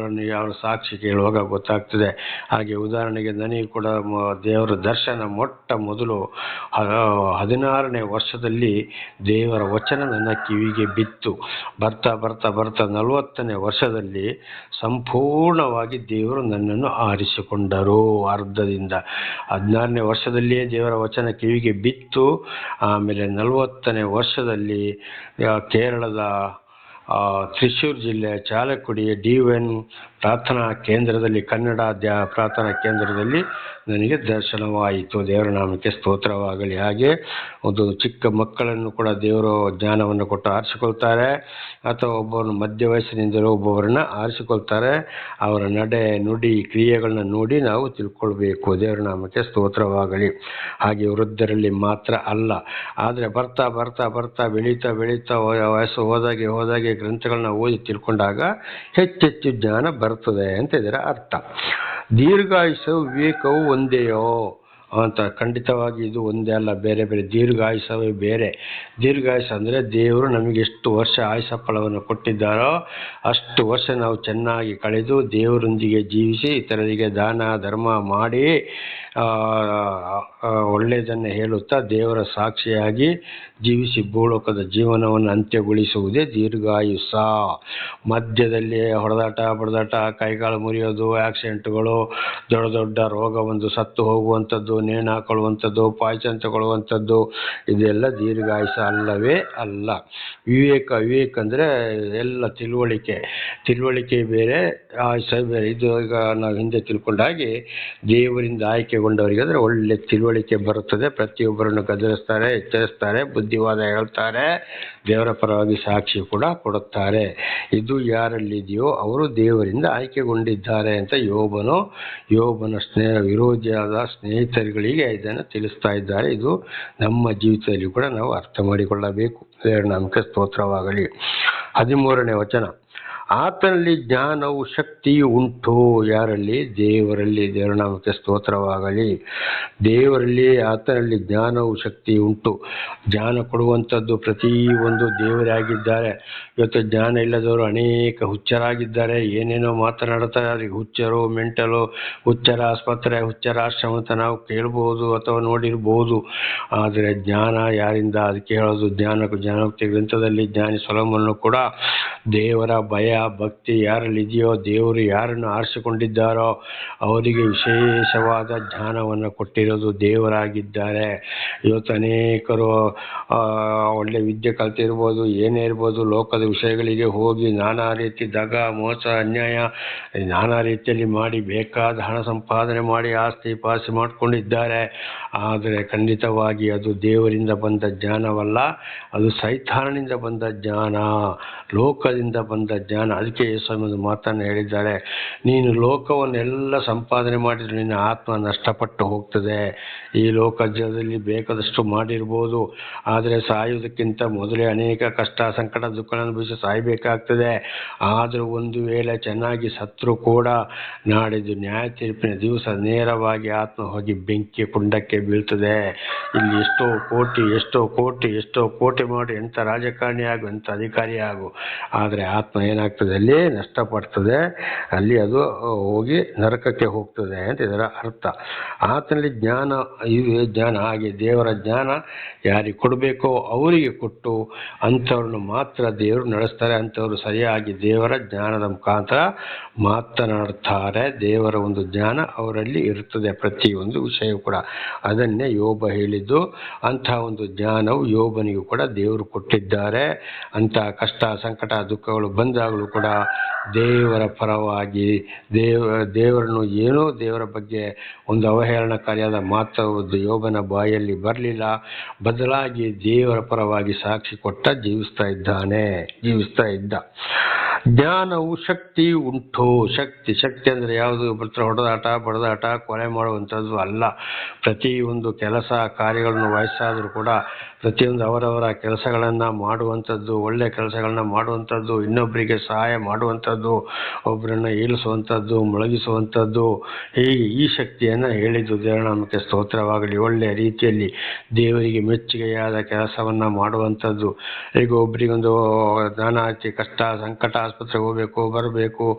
ಸಾಕ್ಷಿ ಕೇಳುವಾಗ ಗೊತ್ತಾಗ್ತದೆ. ಹಾಗೆ ಉದಾಹರಣೆಗೆ ನನಗೆ ಕೂಡ ದೇವರ ದರ್ಶನ ಮೊಟ್ಟ ಮೊದಲು 16ನೇ ವರ್ಷದಲ್ಲಿ ದೇವರ ವಚನ ನನ್ನ ಕಿವಿಗೆ ಬಿತ್ತು. ಬರ್ತಾ 40ನೇ ವರ್ಷದಲ್ಲಿ ಸಂಪೂರ್ಣವಾಗಿ ದೇವರು ನನ್ನನ್ನು ಆರಿಸಿಕೊಂಡರು. ಅರ್ಧದಿಂದ 16ನೇ ವರ್ಷದಲ್ಲಿಯೇ ದೇವರ ವಚನ ಕಿವಿಗೆ ಬಿತ್ತು. ಆಮೇಲೆ 40ನೇ ವರ್ಷದಲ್ಲಿ ಕೇರಳದ ತ್ರಿಶೂರ್ ಜಿಲ್ಲೆ ಚಾಲಕ್ಕುಡಿ ಡಿವೈನ್ ಪ್ರಾರ್ಥನಾ ಕೇಂದ್ರದಲ್ಲಿ, ಕನ್ನಡ ಪ್ರಾರ್ಥನಾ ಕೇಂದ್ರದಲ್ಲಿ ನನಗೆ ದರ್ಶನವಾಯಿತು. ದೇವರ ನಾಮಕ್ಕೆ ಸ್ತೋತ್ರವಾಗಲಿ. ಹಾಗೆ ಒಂದು ಚಿಕ್ಕ ಮಕ್ಕಳನ್ನು ಕೂಡ ದೇವರು ಜ್ಞಾನವನ್ನು ಕೊಟ್ಟು ಆರಿಸಿಕೊಳ್ತಾರೆ, ಅಥವಾ ಒಬ್ಬರನ್ನು ಮಧ್ಯ ವಯಸ್ಸಿನಿಂದಲೂ ಒಬ್ಬೊಬ್ಬರನ್ನ ಆರಿಸಿಕೊಳ್ತಾರೆ. ಅವರ ನಡೆ, ನುಡಿ, ಕ್ರಿಯೆಗಳನ್ನ ನೋಡಿ ನಾವು ತಿಳ್ಕೊಳ್ಬೇಕು. ದೇವರ ನಾಮಕ್ಕೆ ಸ್ತೋತ್ರವಾಗಲಿ. ಹಾಗೆ ವೃದ್ಧರಲ್ಲಿ ಮಾತ್ರ ಅಲ್ಲ, ಆದರೆ ಬರ್ತಾ ಬೆಳೀತಾ ವಯಸ್ಸು ಹೋದಾಗೆ ಗ್ರಂಥಗಳನ್ನ ಓದಿ ತಿಳ್ಕೊಂಡಾಗ ಹೆಚ್ಚೆಚ್ಚು ಜ್ಞಾನ ಬರ್ತದೆ ಅಂತ ಇದರ ಅರ್ಥ. ದೀರ್ಘಾಯುಷ್ಯವು ವಿವೇಕವು ಒಂದೇಯೋ ಅಂತ. ಖಂಡಿತವಾಗಿ ಇದು ಒಂದೇ ಅಲ್ಲ, ಬೇರೆ ಬೇರೆ. ದೀರ್ಘಾಯುಷ್ಯವೇ ಬೇರೆ. ದೀರ್ಘಾಯುಷ್ಯ ಅಂದರೆ ದೇವರು ನಮಗೆ ಎಷ್ಟು ವರ್ಷ ಆಯುಷ ಫಲವನ್ನು ಕೊಟ್ಟಿದ್ದಾರೋ ಅಷ್ಟು ವರ್ಷ ನಾವು ಚೆನ್ನಾಗಿ ಕಳೆದು ದೇವರೊಂದಿಗೆ ಜೀವಿಸಿ ಇತರರಿಗೆ ದಾನ ಧರ್ಮ ಮಾಡಿ ಒಳ್ಳೆಯದನ್ನು ಹೇಳುತ್ತಾ ದೇವರ ಸಾಕ್ಷಿಯಾಗಿ ಜೀವಿಸಿ ಭೂಲೋಕದ ಜೀವನವನ್ನು ಅಂತ್ಯಗೊಳಿಸುವುದೇ ದೀರ್ಘಾಯುಷ್ಯ. ಮಧ್ಯದಲ್ಲಿ ಹೊಡೆದಾಟ ಬಡದಾಟ, ಕೈಕಾಲು ಮುರಿಯೋದು, ಆಕ್ಸಿಡೆಂಟ್ಗಳು, ದೊಡ್ಡ ರೋಗ ಒಂದು ಸತ್ತು ಹೋಗುವಂಥದ್ದು, ನೇಣು ಹಾಕೊಳ್ಳುವಂಥದ್ದು, ಪಾಯ್ಸನ್ ತಗೊಳ್ಳುವಂಥದ್ದು, ಇದೆಲ್ಲ ದೀರ್ಘಾಯುಷ ಅಲ್ಲವೇ ಅಲ್ಲ. ವಿವೇಕ ಅಂದರೆ ಎಲ್ಲ ತಿಳುವಳಿಕೆ ಬೇರೆ, ಆಯುಷ ಬೇರೆ. ಇದು ಈಗ ನಾವು ಹಿಂದೆ ತಿಳ್ಕೊಂಡ ಹಾಗೆ ದೇವರಿಂದ ಆಯ್ಕೆಗೊಂಡವರಿಗೆ ಅಂದರೆ ಒಳ್ಳೆ ತಿಳುವಳಿಕೆ ಬರುತ್ತದೆ. ಪ್ರತಿಯೊಬ್ಬರನ್ನು ಗದರಿಸ್ತಾರೆ, ಎಚ್ಚರಿಸ್ತಾರೆ, ಬುದ್ಧಿವಾದ ಹೇಳ್ತಾರೆ, ದೇವರ ಪರವಾಗಿ ಸಾಕ್ಷಿ ಕೂಡ ಕೊಡುತ್ತಾರೆ. ಇದು ಯಾರಲ್ಲಿದೆಯೋ ಅವರು ದೇವರಿಂದ ಆಯ್ಕೆಗೊಂಡಿದ್ದಾರೆ ಅಂತ ಯೋಬನ ವಿರೋಧಿಯಾದ ಸ್ನೇಹಿತರುಗಳಿಗೆ ಇದನ್ನು ತಿಳಿಸ್ತಾ ಇದ್ದಾರೆ. ಇದು ನಮ್ಮ ಜೀವಿತದಲ್ಲಿ ಕೂಡ ನಾವು ಅರ್ಥ ಮಾಡಿಕೊಳ್ಳಬೇಕು. ದೇವರ ನಾಮಕ್ಕೆ ಸ್ತೋತ್ರವಾಗಲಿ. 13ನೇ ವಚನ, ಆತನಲ್ಲಿ ಜ್ಞಾನವು ಶಕ್ತಿಯು ಉಂಟು. ಯಾರಲ್ಲಿ? ದೇವರಲ್ಲಿ. ದೇವರ ನಾಮಕ್ಕೆ ಸ್ತೋತ್ರವಾಗಲಿ. ದೇವರಲ್ಲಿ, ಆತನಲ್ಲಿ ಜ್ಞಾನವು ಶಕ್ತಿ ಉಂಟು. ಜ್ಞಾನ ಕೊಡುವಂಥದ್ದು ಪ್ರತಿಯೊಂದು ದೇವರೇ ಆಗಿದ್ದಾರೆ. ಇವತ್ತು ಜ್ಞಾನ ಇಲ್ಲದವರು ಅನೇಕ ಹುಚ್ಚರಾಗಿದ್ದಾರೆ. ಏನೇನೋ ಮಾತನಾಡುತ್ತಾರೆ. ಅದಕ್ಕೆ ಹುಚ್ಚರು, ಮೆಂಟಲು, ಹುಚ್ಚರ ಆಸ್ಪತ್ರೆ, ಹುಚ್ಚರ ಆಶ್ರಮ ಅಂತ ನಾವು ಕೇಳ್ಬೋದು ಅಥವಾ ನೋಡಿರ್ಬೋದು. ಆದರೆ ಜ್ಞಾನ ಯಾರಿಂದ? ಅದಕ್ಕೆ ಹೇಳೋದು ಜ್ಞಾನೋಕ್ತಿ ಗ್ರಂಥದಲ್ಲಿ ಜ್ಞಾನಿ ಸೊಲೊಮೋನನು ಕೂಡ ದೇವರ ಭಯ ಭಕ್ತಿ ಯಾರಲ್ಲಿ ಇದೆಯೋ, ದೇವರು ಯಾರನ್ನು ಆರಿಸಿಕೊಂಡಿದ್ದಾರೋ ಅವರಿಗೆ ವಿಶೇಷವಾದ ಜ್ಞಾನವನ್ನು ಕೊಟ್ಟಿರೋದು ದೇವರಾಗಿದ್ದಾರೆ. ಇವತ್ತು ಅನೇಕರು ಒಳ್ಳೆ ವಿದ್ಯೆ ಕಲ್ತಿರ್ಬೋದು, ಏನೇ ಇರ್ಬೋದು, ಲೋಕದ ವಿಷಯಗಳಿಗೆ ಹೋಗಿ ನಾನಾ ರೀತಿ ದಗ, ಮೋಸ, ಅನ್ಯಾಯ ನಾನಾ ರೀತಿಯಲ್ಲಿ ಮಾಡಿ ಬೇಕಾದ ಹಣ ಸಂಪಾದನೆ ಮಾಡಿ ಆಸ್ತಿ ಪಾಸ್ತಿ ಮಾಡಿಕೊಂಡಿದ್ದಾರೆ. ಆದರೆ ಖಂಡಿತವಾಗಿ ಅದು ದೇವರಿಂದ ಬಂದ ಜ್ಞಾನವಲ್ಲ, ಅದು ಸೈತಾನನಿಂದ ಬಂದ ಜ್ಞಾನ, ಲೋಕದಿಂದ ಬಂದ ಜ್ಞಾನ. ಅದಕ್ಕೆ ಯೇಸು ಮಾತನ್ನು ಹೇಳಿದ್ದಾರೆ, ನೀನು ಲೋಕವನ್ನೆಲ್ಲ ಸಂಪಾದನೆ ಮಾಡಿದರೆ ನಿನ್ನ ಆತ್ಮ ನಷ್ಟಪಟ್ಟು ಹೋಗ್ತದೆ. ಈ ಲೋಕದಲ್ಲಿ ಬೇಕಾದಷ್ಟು ಮಾಡಿರ್ಬೋದು, ಆದರೆ ಸಾಯುವುದಕ್ಕಿಂತ ಮೊದಲೇ ಅನೇಕ ಕಷ್ಟ, ಸಂಕಟ, ದುಃಖಗಳನ್ನು ಅನುಭವಿಸಿ ಸಾಯಬೇಕಾಗ್ತದೆ. ಆದರೂ ಒಂದು ವೇಳೆ ಚೆನ್ನಾಗಿ ಸತ್ರು ಕೂಡ ನಾಡಿದ್ದು ನ್ಯಾಯ ತೀರ್ಪಿನ ದಿವಸ ನೇರವಾಗಿ ಆತ್ಮ ಹೋಗಿ ಬೆಂಕಿ ಕುಂಡಕ್ಕೆ ಬೀಳ್ತದೆ. ಇಲ್ಲಿ ಎಷ್ಟೋ ಕೋಟಿ ಮಾಡಿ ಎಂಥ ರಾಜಕಾರಣಿ ಆಗು, ಎಂಥ ಅಧಿಕಾರಿ ಆಗು, ಆದರೆ ಆತ್ಮ ಏನಾಗ್ತದೆ? ಅಲ್ಲಿ ನಷ್ಟಪಡ್ತದೆ, ಅಲ್ಲಿ ಅದು ಹೋಗಿ ನರಕಕ್ಕೆ ಹೋಗ್ತದೆ ಅಂತ ಇದರ ಅರ್ಥ. ಆತನಲ್ಲಿ ಜ್ಞಾನ ಹಾಗೆ ದೇವರ ಜ್ಞಾನ ಯಾರಿಗೆ ಕೊಡಬೇಕೋ ಅವರಿಗೆ ಕೊಟ್ಟು ಅಂಥವ್ರನ್ನು ಮಾತ್ರ ದೇವರು ನಡೆಸ್ತಾರೆ. ಅಂಥವ್ರು ಸರಿಯಾಗಿ ದೇವರ ಜ್ಞಾನದ ಮುಖಾಂತರ ಮಾತನಾಡ್ತಾರೆ. ದೇವರ ಒಂದು ಜ್ಞಾನ ಅವರಲ್ಲಿ ಇರುತ್ತದೆ, ಪ್ರತಿಯೊಂದು ವಿಷಯ ಕೂಡ. ಅದನ್ನೇ ಯೋಬ ಹೇಳಿದ್ದು. ಅಂಥ ಒಂದು ಜ್ಞಾನವು ಯೋಬನಿಗೂ ಕೂಡ ದೇವರು ಕೊಟ್ಟಿದ್ದಾರೆ. ಅಂಥ ಕಷ್ಟ, ಸಂಕಟ, ದುಃಖಗಳು ಬಂದಾಗಲೂ ಕೂಡ ದೇವರ ಪರವಾಗಿ ದೇವರನ್ನು ಏನೋ ದೇವರ ಬಗ್ಗೆ ಒಂದು ಅವಹೇಳನಕಾರಿಯಾದ ಮಾತು ಯೋಬನ ಬಾಯಲ್ಲಿ ಬರಲಿಲ್ಲ. ಬದಲಾಗಿ ದೇವರ ಪರವಾಗಿ ಸಾಕ್ಷಿ ಕೊಟ್ಟ ಜೀವಿಸ್ತಾ ಇದ್ದ. ಜ್ಞಾನವು ಶಕ್ತಿ ಉಂಟು. ಶಕ್ತಿ ಅಂದರೆ ಯಾವುದು? ಹೊಡೆದಾಟ, ಬಡದಾಟ, ಕೊಲೆ ಮಾಡುವಂಥದ್ದು ಅಲ್ಲ. ಪ್ರತಿಯೊಂದು ಕೆಲಸ ಕಾರ್ಯಗಳನ್ನು ವಯಸ್ಸಾದರೂ ಕೂಡ ಪ್ರತಿಯೊಂದು ಅವರವರ ಕೆಲಸಗಳನ್ನು ಮಾಡುವಂಥದ್ದು, ಒಳ್ಳೆಯ ಕೆಲಸಗಳನ್ನ ಮಾಡುವಂಥದ್ದು, ಇನ್ನೊಬ್ಬರಿಗೆ ಸಹಾಯ ಮಾಡುವಂಥದ್ದು, ಒಬ್ಬರನ್ನು ಏಳಿಸುವಂಥದ್ದು, ಮೊಳಗಿಸುವಂಥದ್ದು, ಹೀಗೆ ಈ ಶಕ್ತಿಯನ್ನು ಹೇಳಿದ್ದು. ದೇವರ ನಾಮಕ್ಕೆ ಸ್ತೋತ್ರವಾಗಲಿ. ಒಳ್ಳೆಯ ರೀತಿಯಲ್ಲಿ ದೇವರಿಗೆ ಮೆಚ್ಚುಗೆಯಾದ ಕೆಲಸವನ್ನು ಮಾಡುವಂಥದ್ದು. ಈಗ ಒಬ್ಬರಿಗೊಂದು ನಾನಾ ರೀತಿ ಕಷ್ಟ, ಸಂಕಟ, ಆಸ್ಪತ್ರೆಗೆ ಹೋಗಬೇಕು, ಬರಬೇಕು,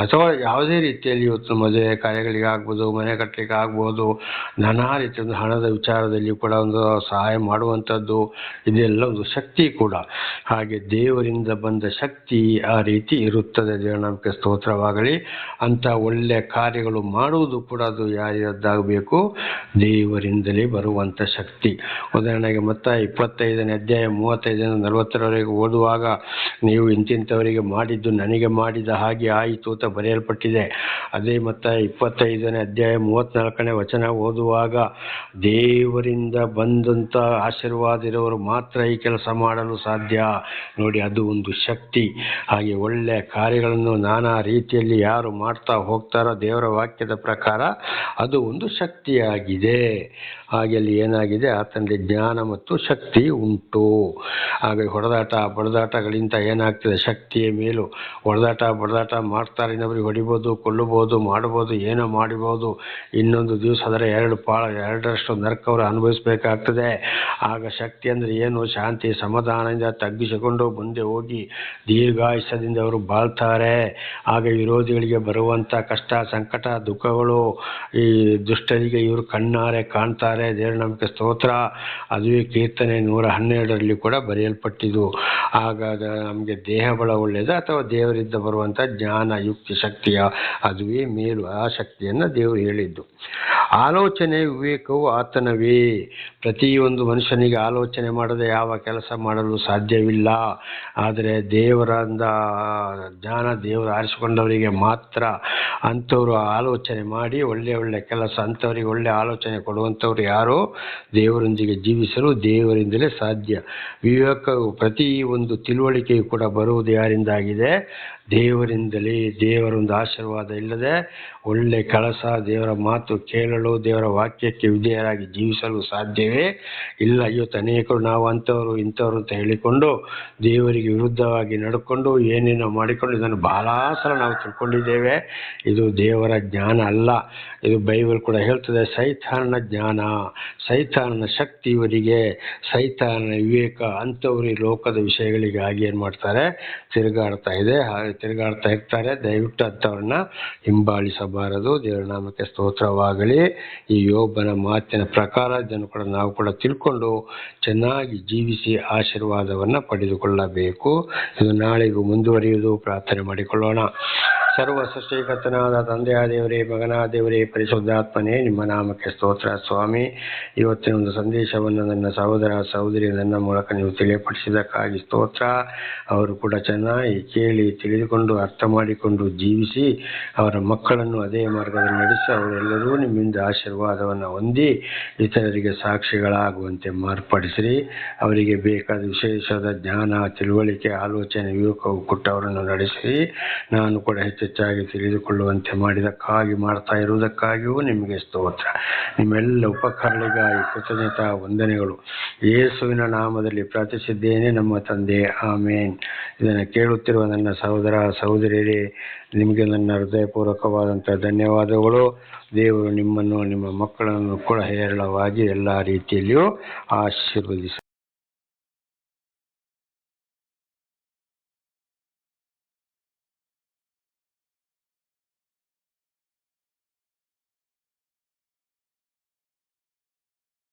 ಅಥವಾ ಯಾವುದೇ ರೀತಿಯಲ್ಲಿ ಇವತ್ತು ಮದುವೆ ಕಾರ್ಯಗಳಿಗೆ ಆಗ್ಬೋದು, ಮನೆ ಕಟ್ಟಲಿಕ್ಕೆ ಆಗ್ಬೋದು, ನಾನಾ ರೀತಿಯ ಒಂದು ಹಣದ ವಿಚಾರದಲ್ಲಿ ಕೂಡ ಒಂದು ಸಹಾಯ ಮಾಡುವಂಥದ್ದು, ಇದೆಲ್ಲ ಒಂದು ಶಕ್ತಿ ಕೂಡ. ಹಾಗೆ ದೇವರಿಂದ ಬಂದ ಶಕ್ತಿ ಆ ರೀತಿ ಇರುತ್ತದೆ. ದೇವರ ನಾಮಕ್ಕೆ ಸ್ತೋತ್ರವಾಗಲಿ. ಅಂತ ಒಳ್ಳೆಯ ಕಾರ್ಯಗಳು ಮಾಡುವುದು ಕೂಡ ಅದು ಯಾರಿದ್ದಾಗಬೇಕು? ದೇವರಿಂದಲೇ ಬರುವಂಥ ಶಕ್ತಿ. ಉದಾಹರಣೆಗೆ ಮತ್ತಾಯ 25ನೇ ಅಧ್ಯಾಯ 35-40 ಓದುವಾಗ, ನೀವು ಇಂತಿಂಥವರಿಗೆ ಮಾಡಿದ್ದು ನನಗೆ ಮಾಡಿದ ಹಾಗೆ ಆಯಿತು ಅಂತ ಬರೆಯಲ್ಪಟ್ಟಿದೆ. ಅದೇ ಮತ್ತಾಯ 25ನೇ ಅಧ್ಯಾಯ 34ನೇ ವಚನ ಓದುವಾಗ, ದೇವರಿಂದ ಬಂದಂಥ ಆಶೀರ್ವಾದ ಇರೋರು ಮಾತ್ರ ಈ ಕೆಲಸ ಮಾಡಲು ಸಾಧ್ಯ. ನೋಡಿ, ಅದು ಒಂದು ಶಕ್ತಿ. ಹಾಗೆ ಒಳ್ಳೆಯ ಕಾರ್ಯಗಳನ್ನು ನಾನಾ ರೀತಿಯಲ್ಲಿ ಯಾರು ಮಾಡ್ತಾ ಹೋಗ್ತಾರೋ ದೇವರ ವಾಕ್ಯದ ಪ್ರಕಾರ ಅದು ಒಂದು ಶಕ್ತಿಯಾಗಿದೆ. ಹಾಗೆ ಅಲ್ಲಿ ಏನಾಗಿದೆ? ಆತನಲ್ಲಿ ಜ್ಞಾನ ಮತ್ತು ಶಕ್ತಿ ಉಂಟು. ಹಾಗೆ ಹೊಡೆದಾಟ ಬಡದಾಟಗಳಿಂದ ಏನಾಗ್ತದೆ? ಶಕ್ತಿಯ ಮೇಲೂ ಹೊಡೆದಾಟ ಮಾಡ್ತಾರೆ. ಇನ್ನೊಬ್ಬರಿಗೆ ಹೊಡಿಬೋದು, ಕೊಲ್ಲಬೋದು, ಮಾಡ್ಬೋದು, ಏನೋ ಮಾಡಿಬೋದು. ಇನ್ನೊಂದು ದಿವಸ ಅದರ ಎರಡರಷ್ಟು ನರಕವರು ಅನುಭವಿಸಬೇಕಾಗ್ತದೆ. ಆಗ ಶಕ್ತಿ ಅಂದರೆ ಏನು? ಶಾಂತಿ ಸಮಾಧಾನದಿಂದ ತಗ್ಗಿಸಿಕೊಂಡು ಮುಂದೆ ಹೋಗಿ ದೀರ್ಘಾಯುಷ್ಯದಿಂದ ಅವರು ಬಾಳ್ತಾರೆ. ಆಗ ವಿರೋಧಿಗಳಿಗೆ ಬರುವಂಥ ಕಷ್ಟ, ಸಂಕಟ, ದುಃಖಗಳು ಈ ದುಷ್ಟರಿಗೆ ಇವರು ಕಣ್ಣಾರೆ ಕಾಣ್ತಾರೆ. ದೇವರ ನಾಮಕ್ಕೆ ಸ್ತೋತ್ರ. ಅದುವೇ ಕೀರ್ತನೆ 112ರಲ್ಲಿ ಕೂಡ ಬರೆಯಲ್ಪಟ್ಟಿದ್ದು. ಆಗ ನಮಗೆ ದೇಹ ಬಲ ಒಳ್ಳೆಯದು ಅಥವಾ ದೇವರಿಂದ ಬರುವಂಥ ಜ್ಞಾನ ಯುಕ್ತಿ ಶಕ್ತಿಯ ಅದುವೇ ಮೇಲು. ಆ ಶಕ್ತಿಯನ್ನು ದೇವರು ಹೇಳಿದ್ದು. ಆಲೋಚನೆ ವಿವೇಕವು ಆತನವೇ. ಪ್ರತಿಯೊಂದು ಮನುಷ್ಯನಿಗೆ ಆಲೋಚನೆ ಮಾಡದೆ ಯಾವ ಕೆಲಸ ಮಾಡಲು ಸಾಧ್ಯವಿಲ್ಲ. ಆದರೆ ದೇವರಿಂದ ಜ್ಞಾನ ದೇವರು ಆರಿಸಿಕೊಂಡವರಿಗೆ ಮಾತ್ರ. ಅಂಥವ್ರು ಆಲೋಚನೆ ಮಾಡಿ ಒಳ್ಳೆ ಕೆಲಸ, ಅಂಥವರಿಗೆ ಒಳ್ಳೆ ಆಲೋಚನೆ ಕೊಡುವಂಥವ್ರು ಯಾರು? ದೇವರೊಂದಿಗೆ ಜೀವಿಸಲು ದೇವರಿಂದಲೇ ಸಾಧ್ಯ. ವಿವೇಕವು ಪ್ರತಿ ಒಂದು ತಿಳುವಳಿಕೆಯು ಕೂಡ ಬರುವುದು ಯಾರಿಂದಾಗಿದೆ? ದೇವರಿಂದಲೇ. ದೇವರೊಂದು ಆಶೀರ್ವಾದ ಇಲ್ಲದೆ ಒಳ್ಳೆ ಕೆಲಸ, ದೇವರ ಮಾತು ಕೇಳಲು, ದೇವರ ವಾಕ್ಯಕ್ಕೆ ವಿಧೇಯರಾಗಿ ಜೀವಿಸಲು ಸಾಧ್ಯವೇ ಇಲ್ಲ. ಇವತ್ತು ಅನೇಕರು ನಾವು ಅಂಥವ್ರು ಇಂಥವ್ರು ಅಂತ ಹೇಳಿಕೊಂಡು ದೇವರಿಗೆ ವಿರುದ್ಧವಾಗಿ ನಡ್ಕೊಂಡು ಏನೇನೋ ಮಾಡಿಕೊಂಡು ಇದನ್ನು ಬಹಳ ಸಲ ನಾವು ತಿಳ್ಕೊಂಡಿದ್ದೇವೆ. ಇದು ದೇವರ ಜ್ಞಾನ ಅಲ್ಲ. ಇದು ಬೈಬಲ್ ಕೂಡ ಹೇಳ್ತದೆ, ಸೈತಾನನ ಜ್ಞಾನ, ಸೈತಾನನ ಶಕ್ತಿ ಇವರಿಗೆ, ಸೈತಾನನ ವಿವೇಕ. ಅಂಥವ್ರು ಈ ಲೋಕದ ವಿಷಯಗಳಿಗಾಗಿ ಏನು ಮಾಡ್ತಾರೆ? ತಿರುಗಾಡ್ತಾ ಇರ್ತಾರೆ. ದಯವಿಟ್ಟು ಅಂಥವ್ರನ್ನ ಹಿಂಬಾಲಿಸಬಾರದು. ದೇವರ ನಾಮಕ್ಕೆ ಸ್ತೋತ್ರವಾಗಲಿ. ಈ ಯೋಬನ ಮಾತಿನ ಪ್ರಕಾರ ಇದನ್ನು ಕೂಡ ನಾವು ಕೂಡ ತಿಳ್ಕೊಂಡು ಚೆನ್ನಾಗಿ ಜೀವಿಸಿ ಆಶೀರ್ವಾದವನ್ನು ಪಡೆದುಕೊಳ್ಳಬೇಕು. ಇದು ನಾಳೆಗೂ ಮುಂದುವರಿಯುವುದು. ಪ್ರಾರ್ಥನೆ ಮಾಡಿಕೊಳ್ಳೋಣ. ಸರ್ವ ಸೃಷ್ಟಿಕರ್ತನಾದ ತಂದೆಯಾದ ದೇವರೇ, ಮಗನಾದ ದೇವರೇ, ಪರಿಶುದ್ಧಾತ್ಮನೇ, ನಿಮ್ಮ ನಾಮಕ್ಕೆ ಸ್ತೋತ್ರ ಸ್ವಾಮಿ. ಇವತ್ತಿನ ಒಂದು ಸಂದೇಶವನ್ನು ನನ್ನ ಸಹೋದರ ಸಹೋದರಿ ನನ್ನ ಮೂಲಕ ನೀವು ತಿಳಿಯಪಡಿಸಿದ್ದಕ್ಕಾಗಿ ಸ್ತೋತ್ರ. ಅವರು ಕೂಡ ಚೆನ್ನಾಗಿ ಕೇಳಿ ತಿಳಿದುಕೊಂಡು ಅರ್ಥ ಮಾಡಿಕೊಂಡು ಜೀವಿಸಿ ಅವರ ಮಕ್ಕಳನ್ನು ಅದೇ ಮಾರ್ಗದಲ್ಲಿ ನಡೆಸಿ ಅವರೆಲ್ಲರೂ ನಿಮ್ಮಿಂದ ಆಶೀರ್ವಾದವನ್ನು ಹೊಂದಿ ಇತರರಿಗೆ ಸಾಕ್ಷಿಗಳಾಗುವಂತೆ ಮಾರ್ಪಡಿಸಿರಿ. ಅವರಿಗೆ ಬೇಕಾದ ವಿಶೇಷವಾದ ಜ್ಞಾನ, ತಿಳುವಳಿಕೆ, ಆಲೋಚನೆ, ವಿವೇಕವು ಕೊಟ್ಟು ಅವರನ್ನು ನಡೆಸಿರಿ. ನಾನು ಕೂಡ ಹೆಚ್ಚೆಚ್ಚಾಗಿ ತಿಳಿದುಕೊಳ್ಳುವಂತೆ ಮಾಡಿದಕ್ಕಾಗಿ, ಮಾಡ್ತಾ ಇರುವುದಕ್ಕಾಗಿಯೂ ನಿಮಗೆ ಸ್ತೋತ್ರ. ನಿಮ್ಮೆಲ್ಲ ಉಪಕಾರಗಳಿಗಾಗಿ ಕೃತಜ್ಞತಾ ವಂದನೆಗಳು. ಯೇಸುವಿನ ನಾಮದಲ್ಲಿ ಪ್ರಾರ್ಥಿಸಿದ್ದೇನೆ ನಮ್ಮ ತಂದೆ, ಆಮೇನ್. ಇದನ್ನು ಕೇಳುತ್ತಿರುವ ನನ್ನ ಸಹೋದರ ಸಹೋದರಿಯರೇ, ನಿಮಗೆ ನನ್ನ ಹೃದಯಪೂರ್ವಕವಾದಂಥ ಧನ್ಯವಾದಗಳು. ದೇವರು ನಿಮ್ಮನ್ನು, ನಿಮ್ಮ ಮಕ್ಕಳನ್ನು ಕೂಡ ಹೇರಳವಾಗಿ ಎಲ್ಲ ರೀತಿಯಲ್ಲಿಯೂ ಆಶೀರ್ವದಿಸಿ